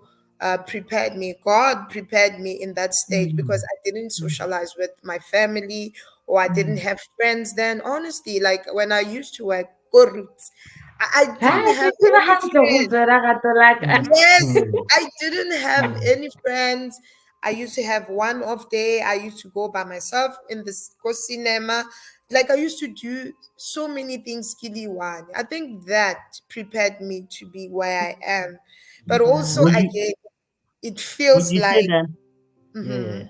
prepared me. God prepared me in that stage, because Mm, I didn't mm, socialize with my family, or I didn't mm. have friends then. Honestly, like when I used to work go roots, I didn't Ah, have she's still any hands over friends. the ragato like Mm, Yes, mm, I didn't have mm, any friends. I used to have one off day. I used to go by myself in the go cinema. Like I used to do so many things, Kili one. I think that prepared me to be where I am. But yeah. also would you again, it would feels you say like that? Yeah, yeah, mhm. yeah.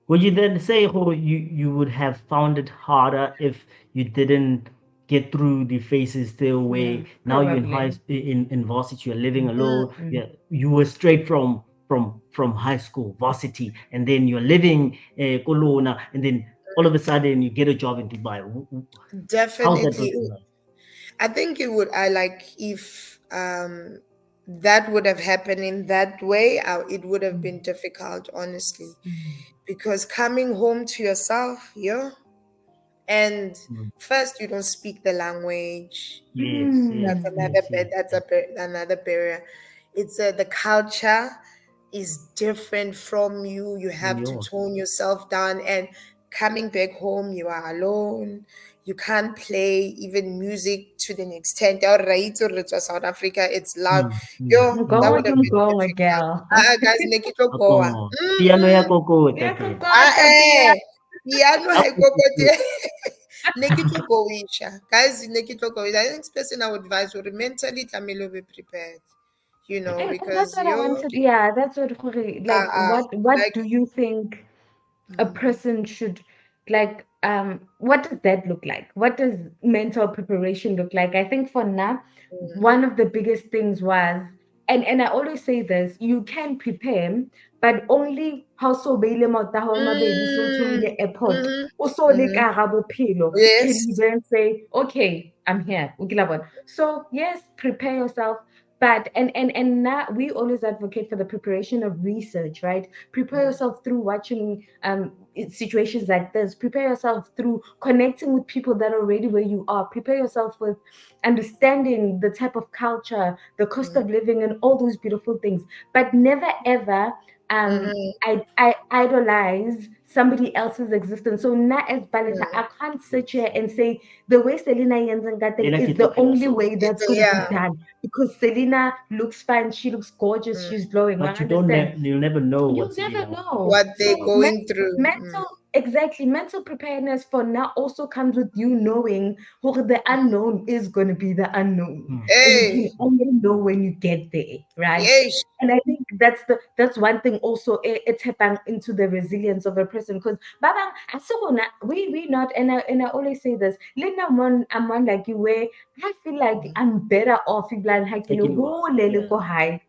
Would you then say, oh, you would have found it harder if you didn't get through the phases the Yeah, way now you're in probably. in varsity, you're living Mm, alone. Mm. Yeah, you were straight from high school, varsity, and then you're living Kolona, and then all of a sudden you get a job in Dubai. How's that definitely. looking like? I think it would. I like if that would have happened in that way. It would have Mm. been difficult, honestly, Mm. because coming home to yourself, yeah, and Mm. first you don't speak the language. Yes, yes, That's Mm. another yes, bit. yes, That's yes. another barrier. It's the culture is different from you. You From have to yours. tone yourself down, and coming back home, you are alone. You can't play even music to the extent. All right, to South Africa, it's loud. Mm, mm, Yo, that mm. would have been Mgongo, difficult. girl. Guys, nekito Ako, goa. piano ya Mm-mm. koko Yeah, tate. kokota, pia. Piano Ako, haikokote. Nekitokowisha. Guys, nekitokowisha. The next person I would advise would mentally Tamilo be prepared. And that's Because what I you wanted. Yeah, that's what like what like do you think a mm, person should like what does that look like? What does mental preparation look like? I think for now, mm, one of the biggest things was, and I always say this, you can prepare, but only ha o so beile maoto a mabedi so o theohile Mm, airport mm-hmm, o so le mm-hmm. ka hara bophelo can you Yes. then say, okay, I'm here. So yes, prepare yourself. But and now we always advocate for the preparation of research, right? Prepare yourself through watching situations like this. Prepare yourself through connecting with people that are already where you are. Prepare yourself with understanding the type of culture, the cost Mm-hmm, of living, and all those beautiful things. But never ever mm-hmm, I idolize somebody else's existence. So not as Balita, mm-hmm. I can't sit here and say the way Selina Yenzengating Lena is ke tlo the phela only so. way that's It's, gonna be yeah. done because Selina looks fine, she looks gorgeous, Mm. she's glowing. I But you don't understand. you'll never know You'll what never Selena know. What they're So going through. Mm. mental preparedness for now also comes with you knowing who the unknown is going to be the unknown, Hmm. and you can Hey, only know when you get there, right? yes. And I think that's one thing also it tapping into the resilience of a person because babang asukuna we not and I always say this Lena I'm one like you where I feel like I'm better off if like Like you are. Yeah. high,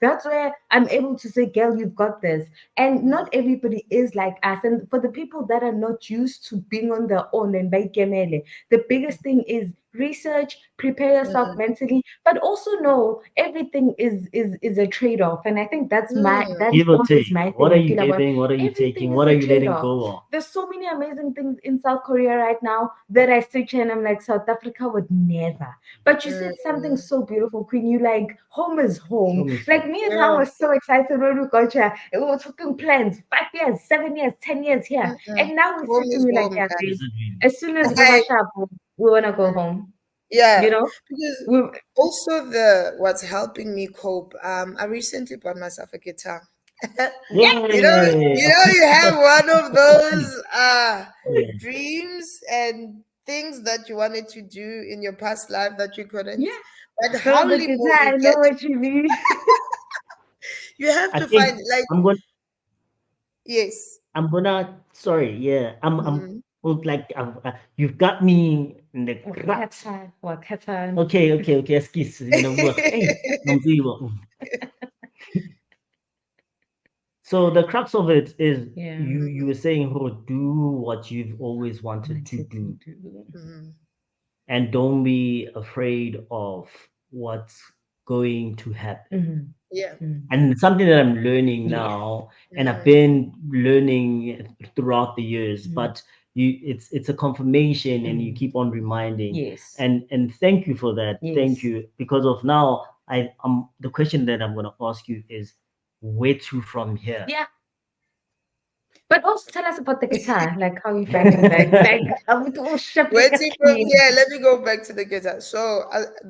that's where I'm able to say, girl, you've got this. And not everybody is like us. And for the people that are not used to being on their own and by Kemele, the biggest thing is research, prepare yourself Mm-hmm. mentally, but also know everything is a trade-off. And I think that's Give or always take. my What thing. are I you feel about giving? What are you everything taking? is What are a you letting trade-off. go of? There's so many amazing things in South Korea right now that I sit here and I'm like, South Africa would never. But you said something Mm-hmm. so beautiful, Queen. You like home is home. Home is Like home. me and Sam Yeah. was so excited when we got here. We were talking plans, 5 years, 7 years, 10 years here. Mm-mm. And now we're Home sitting, is we're like, home, yeah, guys. babe, Is it really? as soon as we I, wash up, we wanna go home. You yeah, know? because We also the what's helping me cope. I recently bought myself a guitar. You know, Yay! you have one of those Yeah. dreams and things that you wanted to do in your past life that you couldn't. yeah. But So how the more guitar, you I get, know what you mean. you have I to find think like I'm going. yes. I'm gonna. Sorry. Yeah. I'm. Mm. Like you've got me in the cracks. Wakatan. Okay. Okay. Okay. Excuse. Hey. Nomziwa. So the crux of it is Yeah. you were saying, "Oh, do what you've always wanted to Wanted to do, do. Mm. and don't be afraid of what's going to happen." Mm, Yeah. mm. And something that I'm learning Yes. now, and I've Mm. been learning throughout the years, Mm, but it's a confirmation, and you mm. keep on reminding. Yes. And thank you for that. Thank Yes. you, because of now. The question that I'm going to ask you is, where to from here? Yeah. But also tell us about the guitar, like how you finding like I would all ship like a Waiting from queen. yeah, let me go back to the guitar. So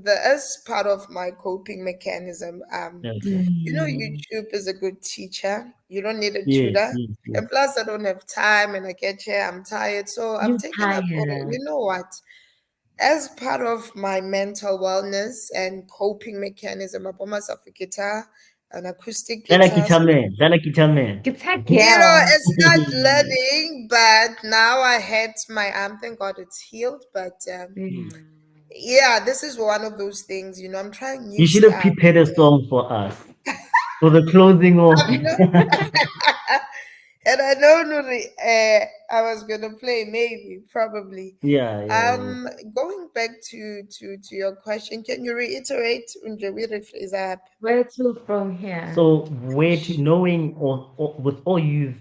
the as part of my coping mechanism, Okay. Mm, YouTube is a good teacher. You don't need a Yes, tutor. yes, yes. And plus, I don't have time and I get here, I'm tired. So I've you taken up, tired. you know what? As part of my mental wellness and coping mechanism, I bought myself a guitar, an acoustic Dala guitar. kita man. Dala kita man. Guitar I girl. start learning, but now I had my arm. Thank God it's healed. But Hmm. Yeah. yeah, this is one of those things. I'm trying new You should have stuff. prepared a song for us for the closing off. You know, and I know Nuri, I was gonna play maybe, probably. Yeah, yeah, yeah. Going back to your question, can you reiterate? Unje, we rephrase that. Where to from here? So where to knowing or with all you've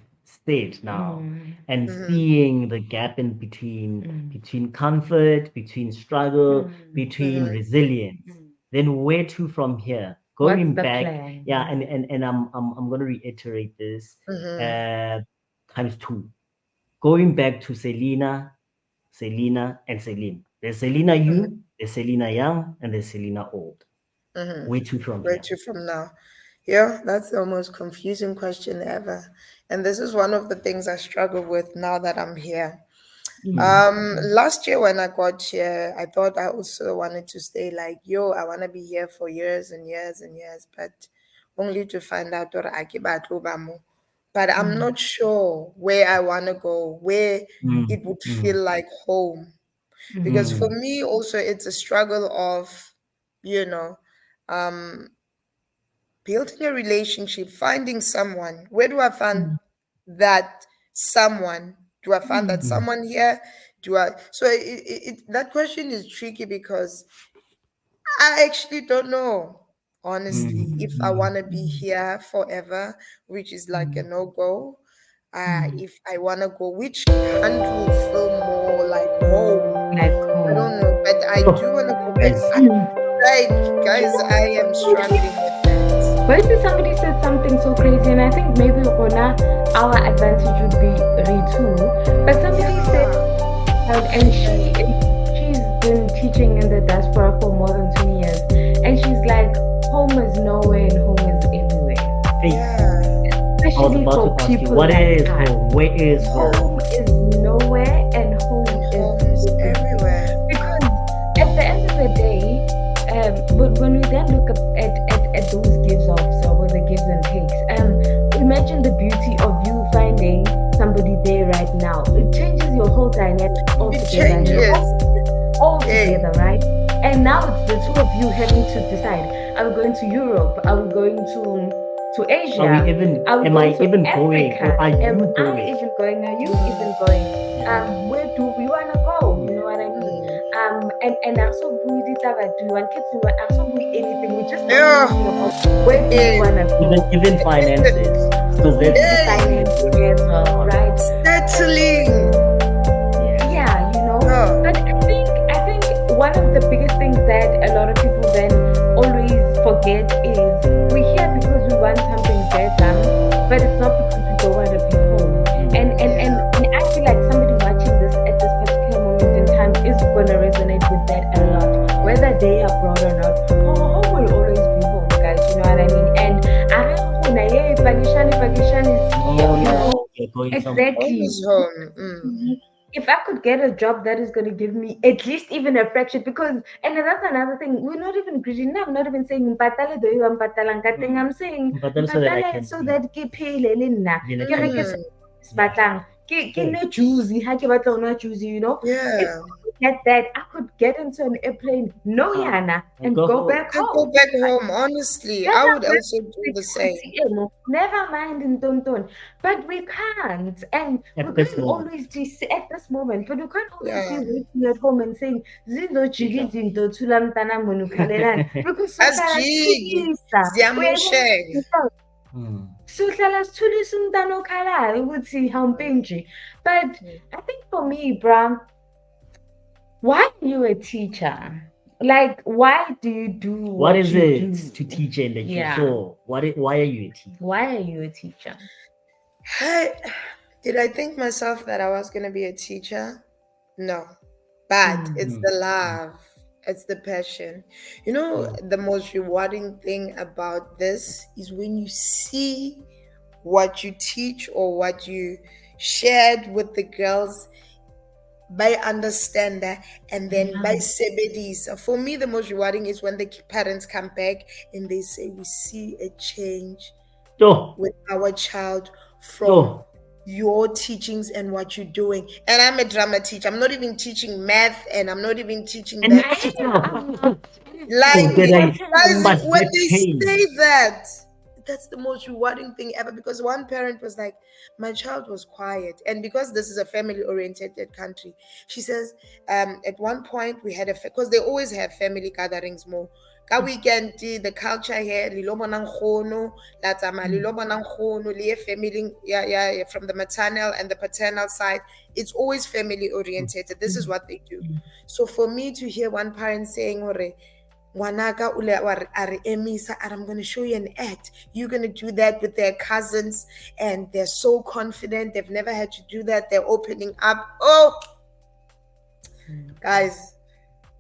said now Mm, and Mm-hmm, seeing the gap in between mm, between comfort, between struggle, mm, between mm-hmm, resilience, mm. then where to from here? What's Going the back, plan? yeah, Yeah. and I'm gonna reiterate this mm-hmm, uh times two. Going back to Selina, and Celine. There's Selina mm-hmm, you, there's Selina young, and there's Selina old. mm-hmm. Where to from Where here? to from now? Yeah, that's the most confusing question ever. And this is one of the things I struggle with now that I'm here. Hmm. Mm, Last year when I got here, I thought I also wanted to stay like, yo, I want to be here for years and years and years, but only to find out that I keep at Obama. But I'm mm, not sure where I want to go, where Mm, it would mm, feel like home. Because mm, for mm. me, also, it's a struggle of, you know, um, building a relationship, finding someone. Where do I find that someone? Do I find that Mm. someone here? Do I? So that question is tricky because I actually don't know, honestly, if I Mm. want to be here forever, which is like a Mm. no go. Mm. If I want to go, which country will feel more like home? Like I don't home. know, but I do want to Oh, go I back. see. Like, guys, I am struggling with that. Maybe somebody said something so crazy, and I think maybe Rona, our advantage would be too. But somebody said, Yeah. and she's been teaching in the diaspora for more than 20 years, and she's like, home is nowhere and home is everywhere, Hey, Yeah. I was especially about for to ask you, people what like is us. home? Where is home? Home is nowhere and home And is home is everywhere. everywhere. Because at the end of the day, but when we then look at those gives offs or the gives and takes, imagine the beauty of you finding somebody there right now. It changes your whole dynamic It altogether. Your changes. whole Hey. altogether, right? And now it's the two of you having to decide: are we going to Europe? Are we going to Are we Asia? even, Are we am I going to even going or Africa? are Am you I going? even going? Are you even Mm, going? Yeah. Where do we wanna go? You Mm. know what I mean? mm. And also we do you want kids to also we anything. We're just only Yeah. thinking about where do we Hey. wanna go? Even finances, because We that's do the Hey. financing as well, right? Settling. yeah. Yeah, Oh. but I think one of the biggest things that a lot of people then always forget is we're here because we want something better, but it's not because we don't want to be home. Mm. And I feel like somebody watching this at this particular moment in time is gonna resonate with that a lot, whether they are abroad or not. Home will always be home, guys. You know what I mean? And I don't know, yeah, vacation is here, No, Mm. no, you're going somewhere. Home exactly. is home. Mm. If I could get a job that is going to give me at least even a fraction, because and that's another thing, we're not even greedy. No, I'm not even saying mpatale do you mpatala thing. Mm. I'm saying But then so that I mpatale can so be that ke phele le nna in a ke reke se country. Mm. se Yeah. batlang ke Yeah. no juicy ha ke batla ho juicy, if Yeah. I could get that, I could get into an airplane, no Uh, yana, and and go go home. back And go home. back home. Honestly, I Never would mind also do the same. security, never mind in Tonton. But we can't. And we At this can't moment. always just at this moment, but we can't always be Yeah. waiting at home and saying, Zindo chili zinto tulamtana munukalelan. Because As Sotara jig. tulisa. Ziamushe. Mm. Suhlala sithulisa umntana okhalayo ukuthi hawumpeni nje. But Mm. I think for me, Bram, why are you a teacher? Like, why do you do What what is you it do? to teach in that you Yeah. saw? Why are you a teacher? Why are you a teacher? I, did I think myself that I was going to be a teacher? No. But it's Mm. the Mm. love, it's the passion. You know, Mm. the most rewarding thing about this is when you see what you teach or what you shared with the girls by understand that and then by Yeah. sebedis. For me, the most rewarding is when the parents come back and they say, we see a change Oh, with our child from oh, your teachings and what you're doing. And I'm a drama teacher. I'm not even teaching math and I'm not even teaching and that. magical. Oh, Like, that I, guys, but when that they change. say that, that's the most rewarding thing ever because one parent was like, my child was quiet. And because this is a family oriented country, she says, at one point we had because they always have family gatherings more. Ka weekend, the culture here, lilobo ng khono, latama, Mm. lilobo ng khono, liye family, yeah, from the maternal and the paternal side, it's always family oriented. This is Mm. what they do. Mm. So for me to hear one parent saying, "Hore, ngwanaka o le a re emisa, and I'm going to show you an act. You're going to do that with their cousins, and they're so confident. They've never had to do that. They're opening up. Oh, Mm. guys,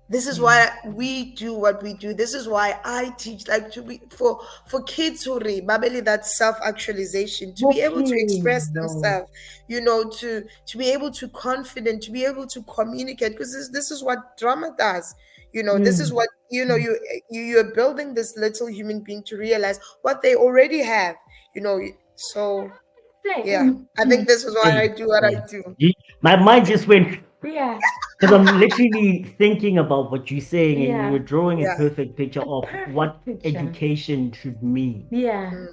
this is Mm. why we do what we do. This is why I teach, like to be for kids who read babeli, that self-actualization, to be able to Okay, express no. themselves, to be able to confident, to be able to communicate, because this is what drama does. This is Mm. what you're building this little human being to realize what they already have. So Say, yeah, I think this is why I Hey, do what I hey. do. My mind just went. Yeah. Because I'm literally thinking about what you're saying, and Yeah. you're drawing a Yeah. perfect picture A of what perfect picture. education should mean. Yeah. Mm,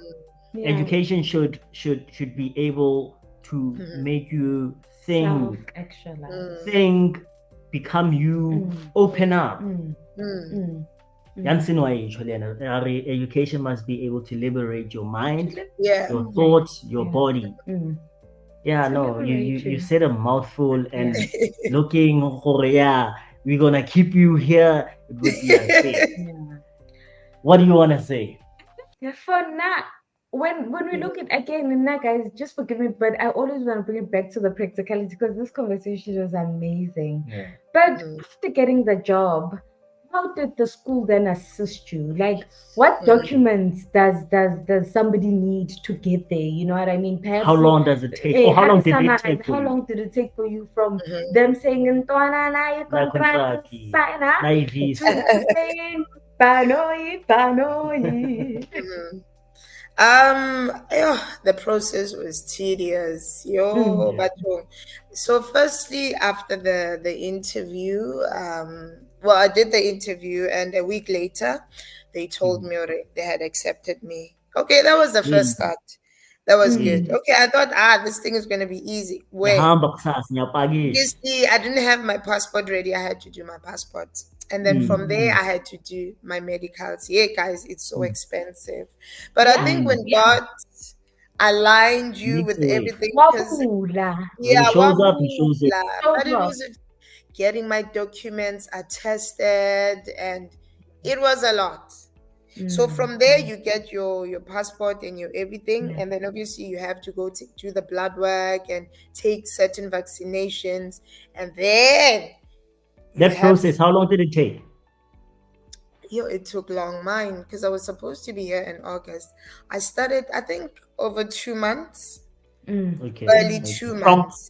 Yeah. Education should be able to mhm, make you Self-actualize. mm, think, become you, Mm. open up. Mm. mm. Mm. Mm. Yansino ayisho lena. Education must be able to liberate your To mind, Yeah. your liberate. thoughts, your Yeah. body. Mm. Yeah, To no, liberate you you. said a mouthful, Yeah. and looking for, yeah, we're gonna keep you here. It would be unfair. Yeah. What do you wanna say? Yeah, for now, when we look at again, and now guys, just forgive me, but I always want to bring it back to the practicality because this conversation was amazing. Yeah. But Mm, after getting the job, how did the school then assist you? Like, what mm, documents does somebody need to get there? You know what I mean? How Perhaps long does it take, or how long did it summarize take for how you? long did it take for you from mhm. them saying "Ntwana na your Na contract contract, signer" na to visa. them saying "Panoi, panoi." Mhm. The process was tedious. Mm. Yo, Yeah. but so firstly, after the interview, well, I did the interview, and a week later, they told Mm. me already they had accepted me. Okay, that was the first Mm. start. That was good. Mm. Mm. Okay, I thought, this thing is gonna be easy. Where? Ngiyahamba kusasa, You ngiyapakisha. see, I didn't have my passport ready. I had to do my passport. And then Mm. from there, Mm. I had to do my medicals. Yeah, guys, it's so Mm. expensive. But I Yeah, think Mm. when yeah. God aligned you Makes with a way. everything, because, Wabula. When he yeah, shows up, he shows it. wahoo, but Shows it off. was getting my documents attested, and it was a lot. So Mm. from there, Mm. you get your passport and your everything, Yeah. and then obviously you have to go to do the blood work and take certain vaccinations, and then you That have to. process, how long did it take? Yo, it took long, mine, because I was supposed to be here in August. I started, I think, over 2 months, Mm. Okay. early Mm. Okay. two From months.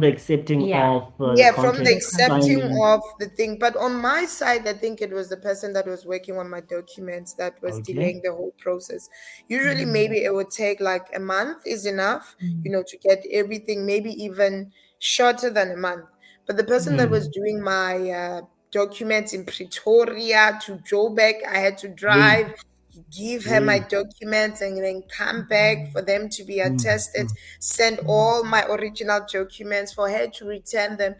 the accepting Yeah. of the Yeah, from the contract, The contract. accepting signing. of the thing. But on my side, I think it was the person that was working on my documents that was Okay. delaying the whole process. Usually, Mm. maybe it would take like a month is enough, Mm. to get everything, maybe even shorter than a month. But the person that Mm. was doing my documents in Pretoria to Joburg, I had to Yeah. drive, give her my Yeah. documents, and then come back Mm. for them to be Mm. attested, Mm. send Mm. all my original documents for her to return them.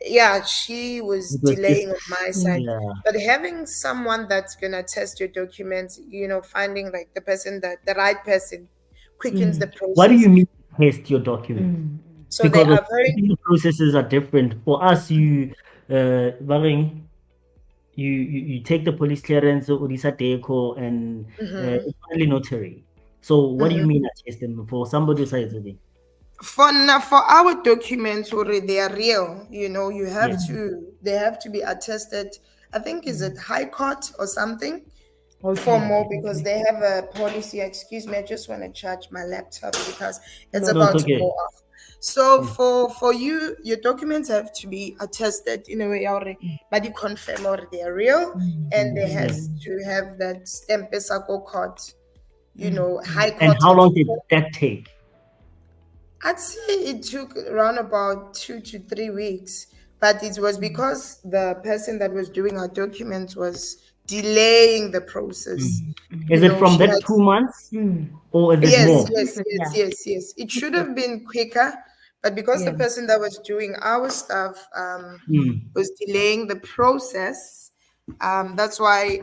Yeah, she was It was delaying on just, my side. Mm. yeah. But having someone that's gonna test your documents, finding like the right person quickens the Mm. What do process. you mean test your documents? Mm. So they Because are I very. think the processes are different. For us, Baring, you take the police clearance, Odisa Deco, and Mhm, it's only notary. So what do you mhm. mean attest them for somebody who says it? For now, for our documents, already they are real. You have Yes. Mm. to. They have to be attested. I think is Mm. it High Court or something for Okay. more, Okay. because Okay. they have a policy. Excuse me, I just want to charge my laptop because it's No No, it's about to problem. go okay. off. So Mm. for you, your documents have to be attested in a way already, Mm. but you confirm already they are real, Mm. and they Mm. Yeah. has Mm. to have that stamp Pesako court, Mm. High And Court how in long did full. that take? I'd say it took around about 2 to 3 weeks, but it was Mm. because the person that was doing our documents was delaying the process. Mm. Mm. Is Mm. it from She that had. 2 months, Mm. or is it Yes, more? Which is yes, it? yes, Yeah. yes, yes. It Which should is have been quicker, but because the yeah. person that was doing our stuff Mm. was delaying the process, that's why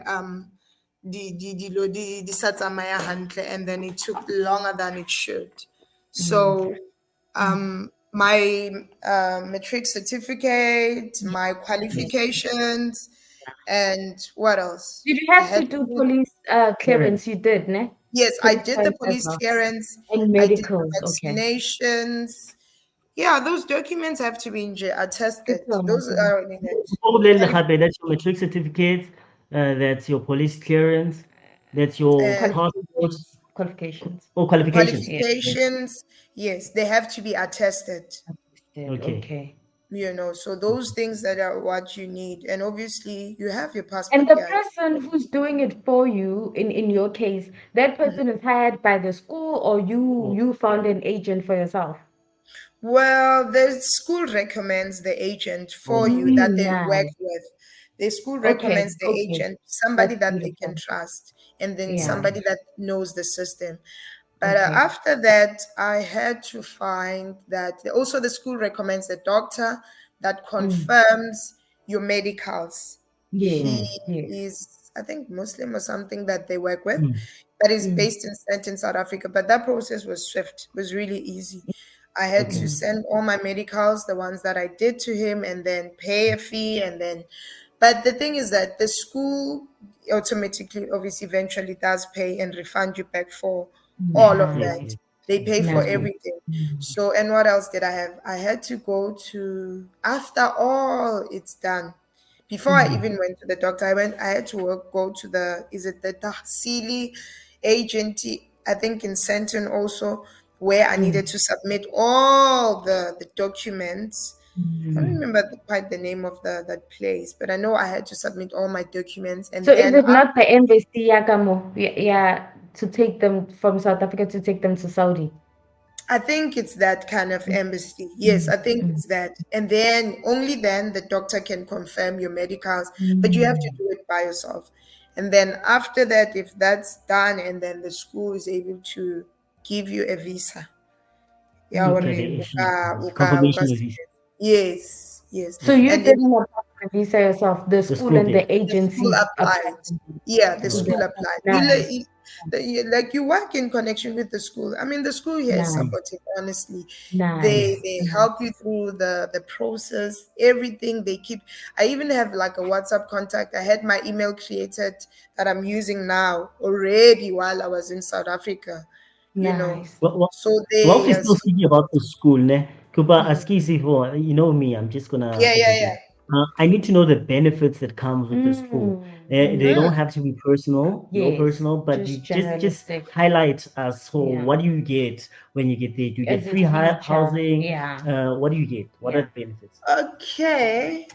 the Satamaya handle, and then it took longer than it should. Mm. So Mm. my matric certificate, Yeah. my Yes. qualifications, and what else? Did you I have had to to do do. police Parents. clearance? You did, ne? Yes, I Police did the clearance as police well. clearance. And I did the medicals. Okay. vaccinations. Yeah, those documents have to be attested. Good one, Those okay. are in it. That's your matric certificate, that's your police clearance, that's your And passport Qualifications. Qualifications. or qualifications. Yeah. Yes. qualifications, yes, they have to be attested. Understood. Okay. Okay. So those things that are what you need. And obviously, you have your And passport, the yeah. person who's doing it for you, in your case, that person is hired by the school, or you Oh, you found an agent for yourself. Well, the school recommends the agent for you Okay. that they work Nice. with. The school Okay, recommends the okay. agent, somebody That's that they can beautiful. trust, and then Yeah. somebody that knows the system. But Okay. after that, I had to find that also the school recommends a doctor that Mm. confirms your medicals. Yes, He Mm. yes. is, I think, Muslim or something that they work with, Mm. but is Mm. based in South Africa. But that process was swift, was really easy. I had to Okay. Mm. send all my medicals, the ones that I did to him, and then pay a fee, and then. But the thing is that the school automatically, obviously, eventually does pay and refund you back for all of Yes. that. Nice. Yes. They pay for That's good. Nice. everything. Mm. So, and what else did I have? I had to go to, after all it's done, before I Mm. Mm. even went to the doctor, I had to go to the, is it the Tahsili agency, I think in Senton also, where I Mm. needed to submit all the documents. I don't Mm. remember quite the name of that place, but I know I had to submit all my documents, and So is then it not the embassy, Yakamo? Yeah, yeah, to take them from South Africa to take them to Saudi? I think it's that kind of Mm. embassy. Yes, Mm. I think Mm. it's that. And then only then the doctor can confirm your medicals, but you have to Mm. do it by yourself. And then after that, if that's done, and then the school is able to give you a visa. Yeah, You or get Mm. a confirmation of this. yes, yes. So Okay. you And then didn't apply for the visa yourself. The The school school and did. the the school agency applied applied. for you. Yeah, the So they school Okay. applied. applied. Nice. Like you work in connection with the school. I mean, the school here is Nice. Mm. supportive. Honestly, Mm. they help you Nice. through the process. Everything they keep. I even have like a WhatsApp contact. I had my email created that I'm using now already while I was in South Africa. You know, Nice. so Whilst they we're still so speaking about the school, ne, Kuba Askisi for you know me, I'm just gonna yeah, say yeah, something. yeah. I need to know the benefits that comes with the school. Mm. They Mm. don't Mm. have to be personal, no Yes. personal, but you Just just generalistic. highlight us. So Yeah. what do you get when you get there? Do you get As a free teacher. housing? Yeah. What do you get? What are Yeah. the benefits? Okay.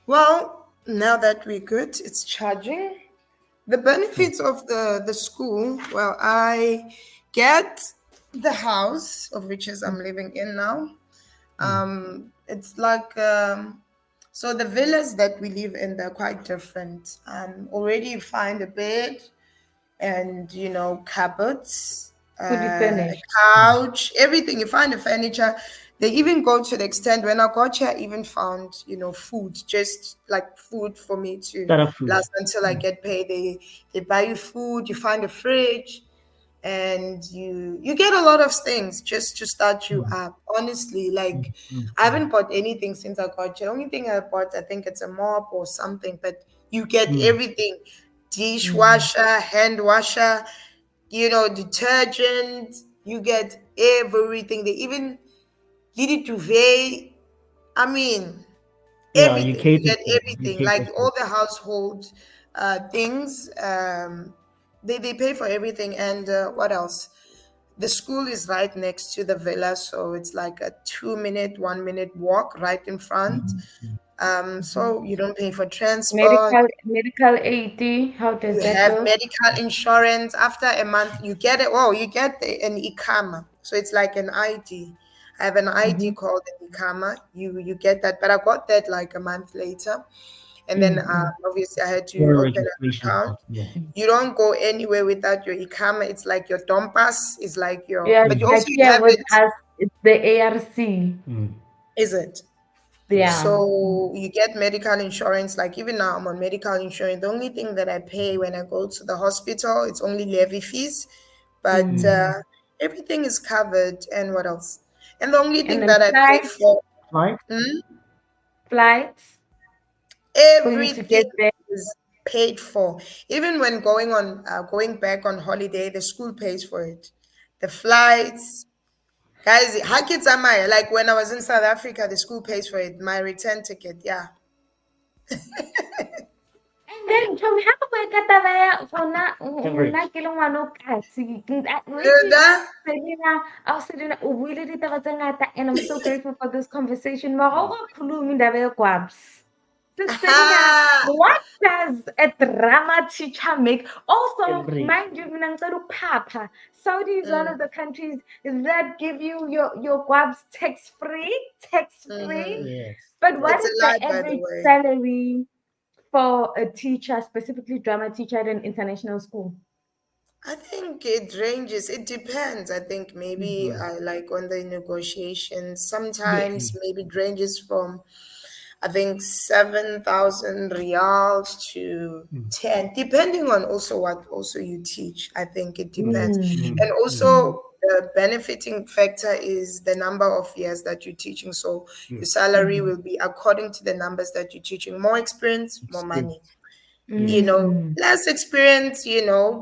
Well, now that we're good, it's charging. The Mm, benefits of the school, well, I get the house of which is I'm living in now. mm, It's like so the villas that we live in, they're quite different. Already you find a bed, and cupboards, Fully a furnished. mm. couch, everything. You find the furniture. They even go to the extent when I got here, I even found food, just like food for me to Got up food. last until I Mm, get paid. They buy you food. You find a fridge, and you get a lot of things just to start you mm, up. Honestly, like mm, mm, I mm, haven't bought anything since I got here. The only thing I bought, I think it's a mop or something, but you get mm, everything: Mm. dishwasher, hand washer, detergent. You get everything. They even needed duvet. I mean, yeah, you everything. You cater get for. You everything, like cater for. all the household things. They pay for everything. And what else? The school is right next to the villa, so it's like a 2 minute, 1 minute walk right in front. Mm, mm. So you don't pay for transport. Medical aid, how does You that have go? medical insurance. After a month, you get it. Oh, you get an ikama. So it's like an ID. I have an ID Mm-hmm. called an ikama. You get that, but I got that like a month later. And then Mm-hmm. obviously I had to Your open an registration account. part. Yeah. You don't go anywhere without your ikama. It's like your dompas. Is like your, Yeah, but you Mm, also like here have with it. us, it's the ARC. mm, Is it? yeah. Yeah. So you get medical insurance. Like even now, I'm on medical insurance. The only thing that I pay when I go to the hospital, it's only levy fees, but Mm. Mm. everything is covered. And what else? And the only And thing then that I pay for, Flight? hmm, flights for you to everything get there. is paid for. Even when going back on holiday, the school pays for it. The flights, guys, Hakits Amaya, like when I was in South Africa, the school pays for it. My return ticket, yeah. And then from how we got that for not Coverage. killing one of cats. Wait, Hilda, Selina, I was saying, we did it, and I'm so grateful for this conversation. Maroga Kulumi Davel Quabs. So Selina, Aha! what does a drama teacher make? Also, Every mind you, Minangsaru Papa, Saudi is one Mm, of the countries that give you your guabs tax free, tax free. mhm. yes. But what It's a is lie, the by the average way. salary for a teacher, specifically drama teacher at an international school? I think it ranges. It depends. I think maybe Mm. like on the negotiations. Yes. Sometimes maybe it ranges from I think 7,000 reals to Mm. 10, depending on also what also you teach. I think it depends. Mm. And Mm. Mm. Mm. also the benefiting factor is the number of years that you're teaching. So your Yes. salary Mm. will be according to the numbers that you're teaching. More experience, more money. Experience. Yes. Mm. Less experience,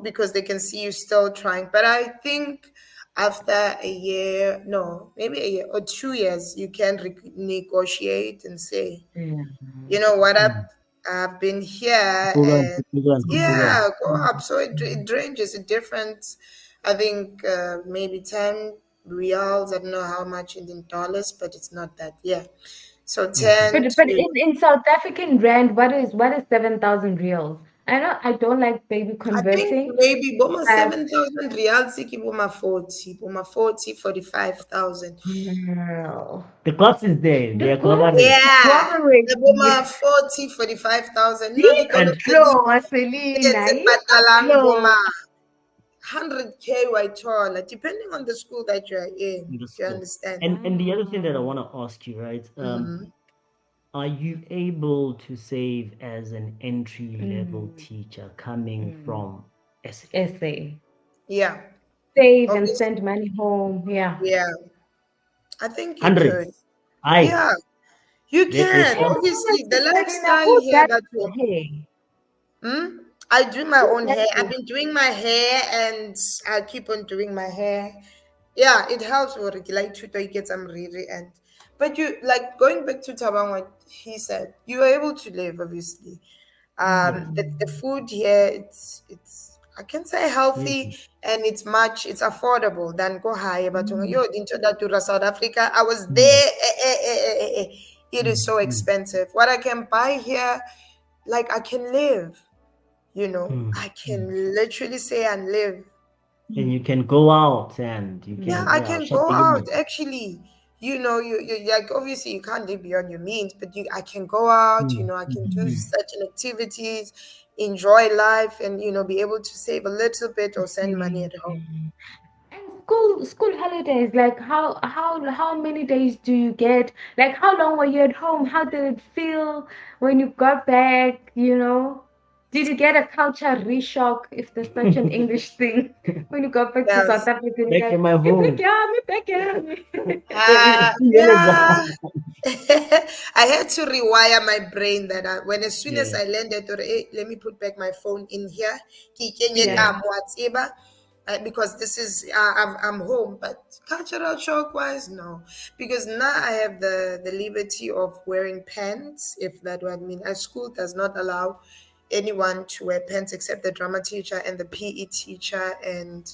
because they can see you still trying. But I think after a year, no, maybe a year or 2 years, you can negotiate and say, Yeah. you know what, Mm. I've been here Kukulan, and kukulan, kukulan. yeah, go Mm. up. So it ranges a different, I think maybe 10 reals. I don't know how much in dollars, but it's not that. Yeah. So Okay. 10 But to in South African rand, what is 7,000 reals? I know I don't like baby I think converting, maybe Boma but 7,000 reals, Siki Boma 40, 45,000. girl, The clubs is there. They the are course collaborating. Yeah, cooperate. the Boma 40, 45,000. No, because Even And flow, it's Selena, a even Patalang Boma flow. 100K white tall, depending on the school that you're in. in the Do you school. understand? And the other thing that I Wow. want to ask you, right? Mm-hmm. Are you able to save as an entry level Mm, teacher coming mm. from SA? Essay. Yeah, Save and obviously. send money home. Yeah. Yeah, I think you could. Hundreds. I Yeah, you let's can. And start. Obviously, the honestly, Selena, lifestyle who here does that your you hair? I do my Who own does hair. I've your been doing my hair and I keep on doing my hair. Yeah, it helps with like to get some really and but you like going back to Tabang what he said, you are able to live obviously. Yes. The food here it's I can say healthy Amazing. and it's affordable than go higher but mm, yo into that to South Africa. I was Mm, there it is mm, so mm, expensive. What I can buy here, like I can live. mm, I mm. can literally say and live. And you can go out and you Yeah, can, mm, I yeah, can shut go the out limit. actually. You like obviously you can't live beyond your means, but I can go out, Mm, I can mm, do mm. certain activities, enjoy life and be able to save a little bit or send money at home. mm. And school holidays, like how many days do you get? Like how long were you at home? How did it feel when you got back, you know? Did you get a culture reshock, if there's such an English thing? When you got back to South Yes. Africa, you're Back in like, my me back home. here, me back here. Yeah. I had to rewire my brain that as soon as Yeah. I landed, or, hey, let me put back my phone in here. Ke kenye Yeah. Yeah. ka mo tseba, because this is I'm home. But cultural shock wise, no, because now I have the liberty of wearing pants. If that what I mean, a school does not allow anyone to wear pants except the drama teacher and the PE teacher, and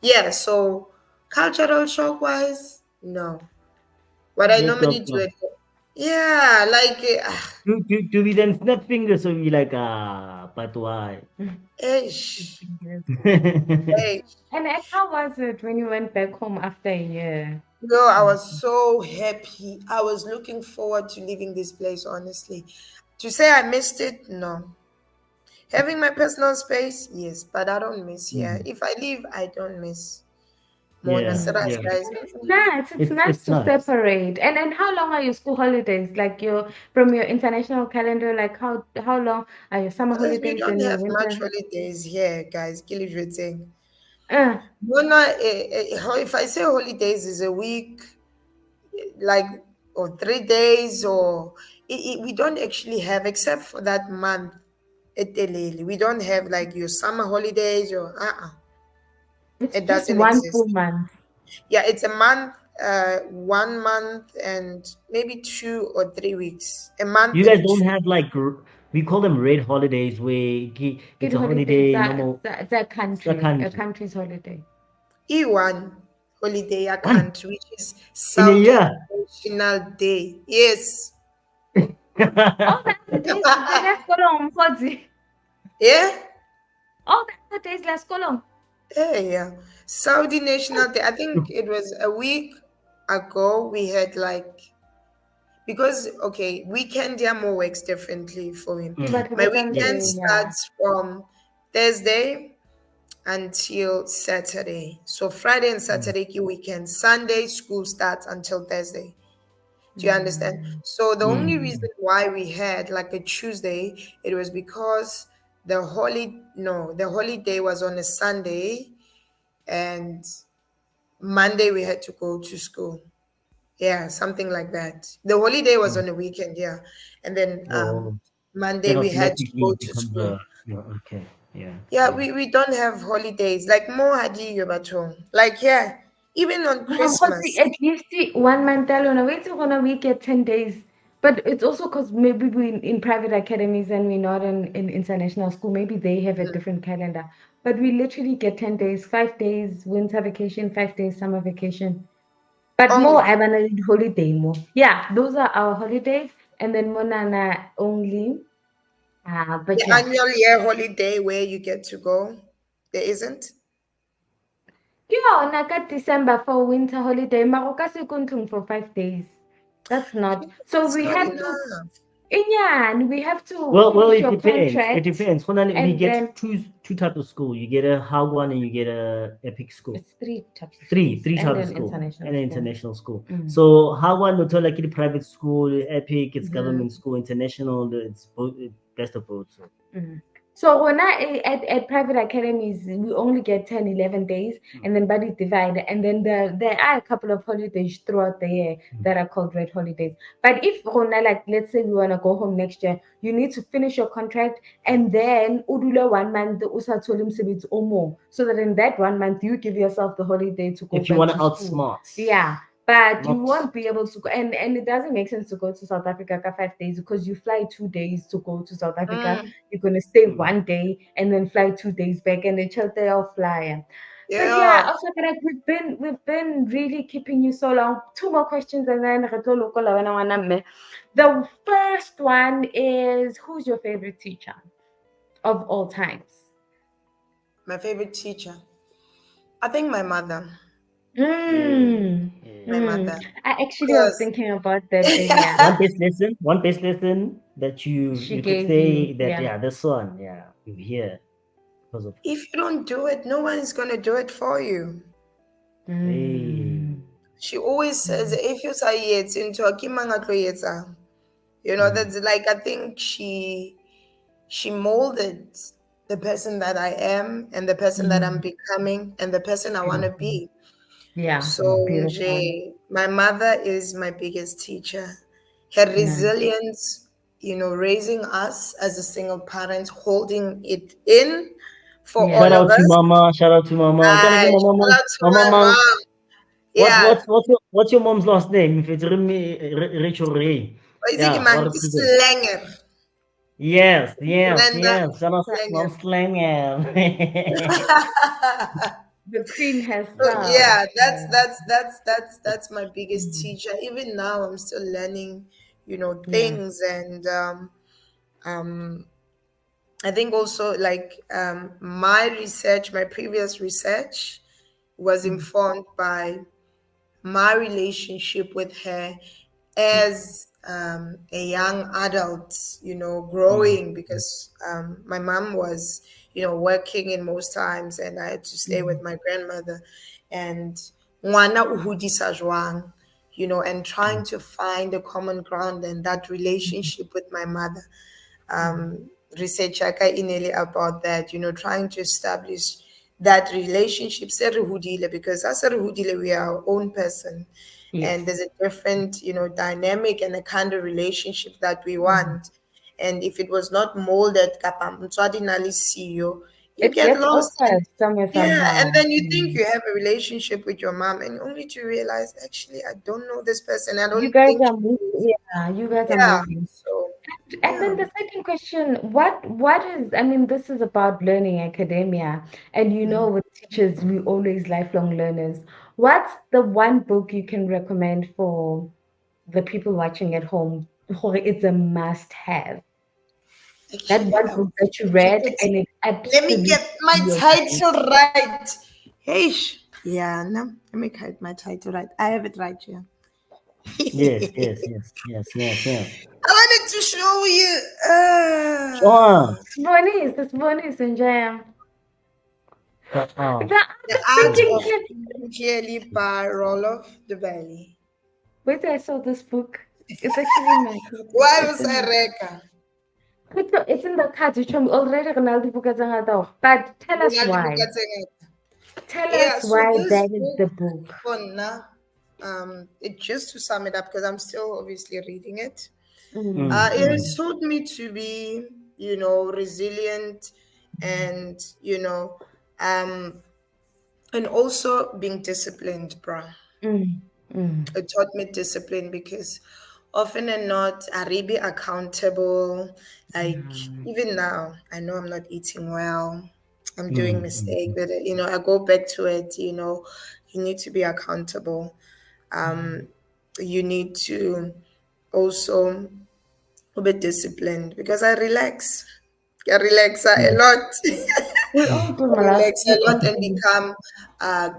yeah, so cultural shock wise, no. What I You're normally talked do up. it. Yeah, like, Do we then snap fingers so we like, but why? ish, Yes. hey. And how was it when you went back home after a year? Yo, I was so happy. I was looking forward to leaving this place, honestly. To say I missed it, no. Having my personal space, yes, but I don't miss here. Mm. If I leave, I don't miss. Mona Yeah, Mm. Saras, yeah. guys. It's nice. It's nice It's to nice. separate. And how long are your school holidays? Like your from your international calendar, like how long are your summer Guys, we holidays don't and your have much winter? holidays here, guys. Kill if you think. Uh, Mona, if I say holidays is a week, like or 3 days or we don't actually have except for that month etelele. We don't have like your summer holidays or it's it just doesn't one full exist. month. Yeah, it's a month, 1 month and maybe 2 or 3 weeks, a month You guys and don't two. have like we call them red holidays where Kid it's a holidays holiday are normal. it's a It's a country, a country. country's holiday. E1 holiday One account, which is in a Saudi year. National Day. Yes. All the other days, the last column, Fodzi. Yeah? All the other days, last column. Yeah, yeah. Saudi National Day. I think it was a week ago. We had like, because okay, weekend Yamo works differently for him. Mm, But My with weekend something, yeah. starts from Thursday until Saturday. So Friday and mm, Saturday ki weekend. Sunday school starts until Thursday. Do you understand? Mm. So the only mm. reason why we had like a Tuesday, it was because the holiday was on a Sunday, and Monday we had to go to school. Yeah, something like that. The holiday was Mm. on a weekend, yeah. And then Oh, Monday then we had to go automatically to becomes school. a, yeah, okay. Yeah, Yeah, yeah. we don't have holidays. Like more hadi yobato. Like yeah, even on No, because Christmas. at least 1 month alone, wait till on a week at 10 days. But it's also because maybe we in private academies and we're not in international school. Maybe they have a different calendar. But we literally get 10 days, 5 days winter vacation, 5 days summer vacation. But more, Only I want to holiday more. Yeah, those are our holidays. And then Monana only. the But yeah. annual year holiday where you get to go. There isn't. Yeah, naka December for winter holiday. Maroka sekuntlung for 5 days. That's not. So It's we not have to, enough. yeah, and we have to Well, finish it your depends. It contract, depends. We and get then two types of school. You get a hard one and you get a epic school. it's three types of schools Three and types of then school international and an school. international school. Mm. So hard one, not like the private school, epic, it's government Mhm. school, international, it's both, best of both. So Mhm. So when at private academies, we only get 10, 11 days, and then body divide, and then there are a couple of holidays throughout the year that are called red holidays. But if Rona, like let's say we want to go home next year, you need to finish your contract and then udula 1 month usatolim sibits or more, so that in that 1 month you give yourself the holiday to go if you back want to to school. outsmart, Yeah. But you not won't be able to go, and it doesn't make sense to go to South Africa for 5 days because you fly 2 days to go to South Africa, Mm, you're gonna stay mm, 1 day and then fly 2 days back and then chill there or fly. But yeah, yeah. also like we've been really keeping you so long. Two more questions and then re tlo lokola wena ngwana mme. The first one is, who's your favorite teacher of all times? My favorite teacher. I think my mother. yeah, Mm, yeah. My mm. mother. I actually was Because thinking about that earlier. One best lesson that She you could gave you, say that, yeah. yeah, this one, yeah, you're here because of, if you don't do it, no one is gonna do it for you. hey, Mm, She always says, mm, if you say yes into a kimangatlo yetsa. You know, mm, that's like I think she molded the person that I am and the person that I'm mm. becoming and the person I want to Beautiful. be. Yeah, So mm, beautiful. nje, my mother is my biggest teacher. Her Nice. resilience, raising us as a single parent, holding it in for Yeah. all of us. shout out to mama, can I give my Shout mama, out to mama, my mom, mom. Yeah, what's your mom's last name? If it's Rachel Ray, Isiki yeah, what man, represent? slanger. Slender, Yes, shout out mom slanger. Slanger. The queen So herself. yeah, that's Yeah. that's that's that's that's my biggest Mm. teacher. Even now, I'm still learning, Yeah. things, and um, I think also like my previous research was Mm. informed by my relationship with her Mm, as a young adult, mm, growing because my mom was, working in most times and I had to stay with Mm. my grandmother. And ngwana o hodisa jwang, and trying mm, to find a common ground and that Mm. relationship with my mother. Mm. Research yaka e ne le about that, trying to establish that relationship se re hodile, because as re hodile we are our own person, yes. and there's a different, dynamic and a kind of relationship that we Mm. want. And if it was not molded kapa motswadi na le siyo, you It get gets lost. And awkward somewhere yeah, and somehow. then you think Mm. you have a relationship with your mom and only to realize actually I don't know this person, I You don't guys think are moving. Yeah, you guys are yeah, moving. so And yeah. then the second question, what is, I mean, this is about learning academia, and Mhm. with teachers, we always lifelong learners. What's the one book you can recommend for the people watching at home? it's a must have. That Actually, one I book was that you read educated. and it Let me absolutely get my blew your mind. title right. Hey, yeah, no, let me get my title right. I have it right here. Yes, yes, yes, yes, yes, yes. I wanted to show you. Sure. Sibonise nje. Uh-uh. The The Art freaking of kid. Clearly by Roloff the Valley. Wait till I saw this book. It's actually in my copy. Why It's was in I my Reka? it's in the cards. Which already Ronaldo book but tell us why. Tell Yeah, us so why this that is book the book. on it just to sum it up because I'm still obviously reading it. Mm, It mm, has taught me to be, resilient and um and also being disciplined, bruh. mm, mm, It taught me discipline because often and not I really be accountable. Like mm, even now, I know I'm not eating well. I'm doing Mm, mistake, mm, but I go back to it. You need to be accountable. mm. Um, you need to also be disciplined because I relax. I relax a mm, lot. We all do, my love. Relax We a all lot and do. become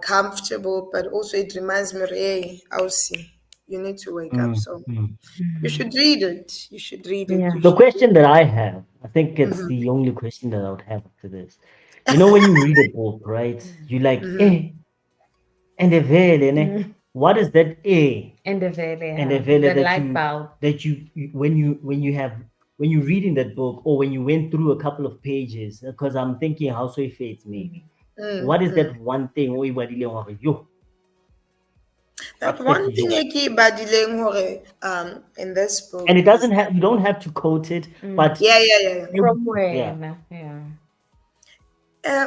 comfortable, but also it reminds me, hey, I'll see. You need to wake up. mm, So mm. you should read it. You should read it. Yeah. You The should question that I have, I think it's read the only question that I would have after this. You know, when you read a book, right? Mm, You like, it. and the vele, ne? mm. What is that And the and the Velia, vele the light bulb. that when you reading that book or when you went through a couple of pages, because I'm thinking how so fades maybe. What is Mm. that one thing? Oh, yo, That that one thing yo. I keep badileng hore in this And book it is doesn't that have you don't have to quote it, Mm. but yeah. From yeah. when? Yeah.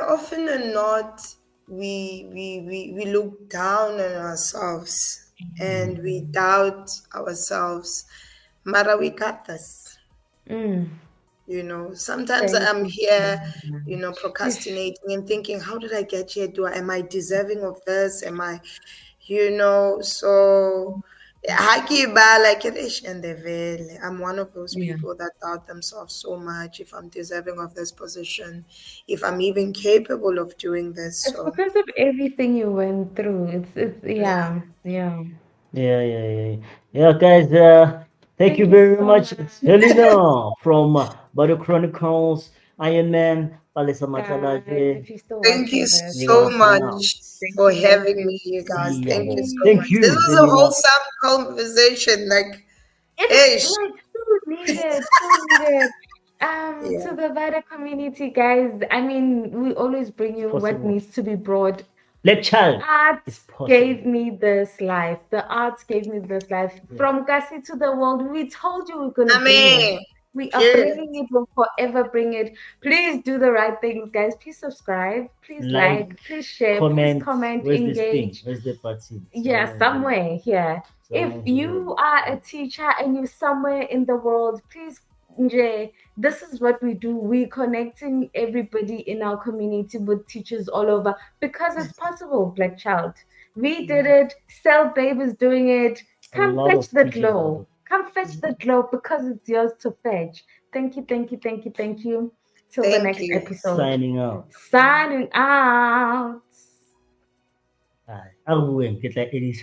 Often and not we look down on ourselves and we doubt ourselves. Mara, we got this. Mm. Sometimes Thank I'm you so here, much. Ish. procrastinating and thinking, how did I get here? Am I deserving of this? Am I, so haki ba like it is and the veil. I'm one of those Yeah. people that doubt themselves so much if I'm deserving of this position, if I'm even capable of doing this. It's So because of everything you went through. It's yeah. yeah, yeah. Yeah, guys. Thank you Thank you very so much, much, Sellinah from Bade Chronicles, Iron Man, Palesa guys. Matalaje. If you're still Thank you watching this, We're so gonna sign out. much thank for you, thank having you. me, you guys. See ya, Thank you guys. so Thank much. This you, was a Sellinah. wholesome conversation. Like, It is ish. like so needed, so needed. To Yeah. the wider community, guys. I mean, we always bring It's you what possible. needs to be brought. Let child. It's Arts possible. gave me this life. The arts gave me this life. Yeah. From Kasi to the world, we told you we're gonna I bring it. mean, We are period. bringing it. We'll forever bring it. Please do the right things, guys. Please subscribe. Please Like, like. Please share. Please comment. comment. Where's this thing? Engage. Where's the button? Yeah, somewhere here. If Someone here. you are a teacher and you're somewhere in the world, please, Nje, this is what we do. We're connecting everybody in our community with teachers all over because it's possible, Black Child. We did it. Cell Babe is doing it. A Come lot fetch of the teachers out glow. there. Come fetch the glow because it's yours to fetch. Thank you, thank you, thank you, thank you. Till the Thank next you. episode. Signing out. Signing out. Bye. Aku yang kita edit.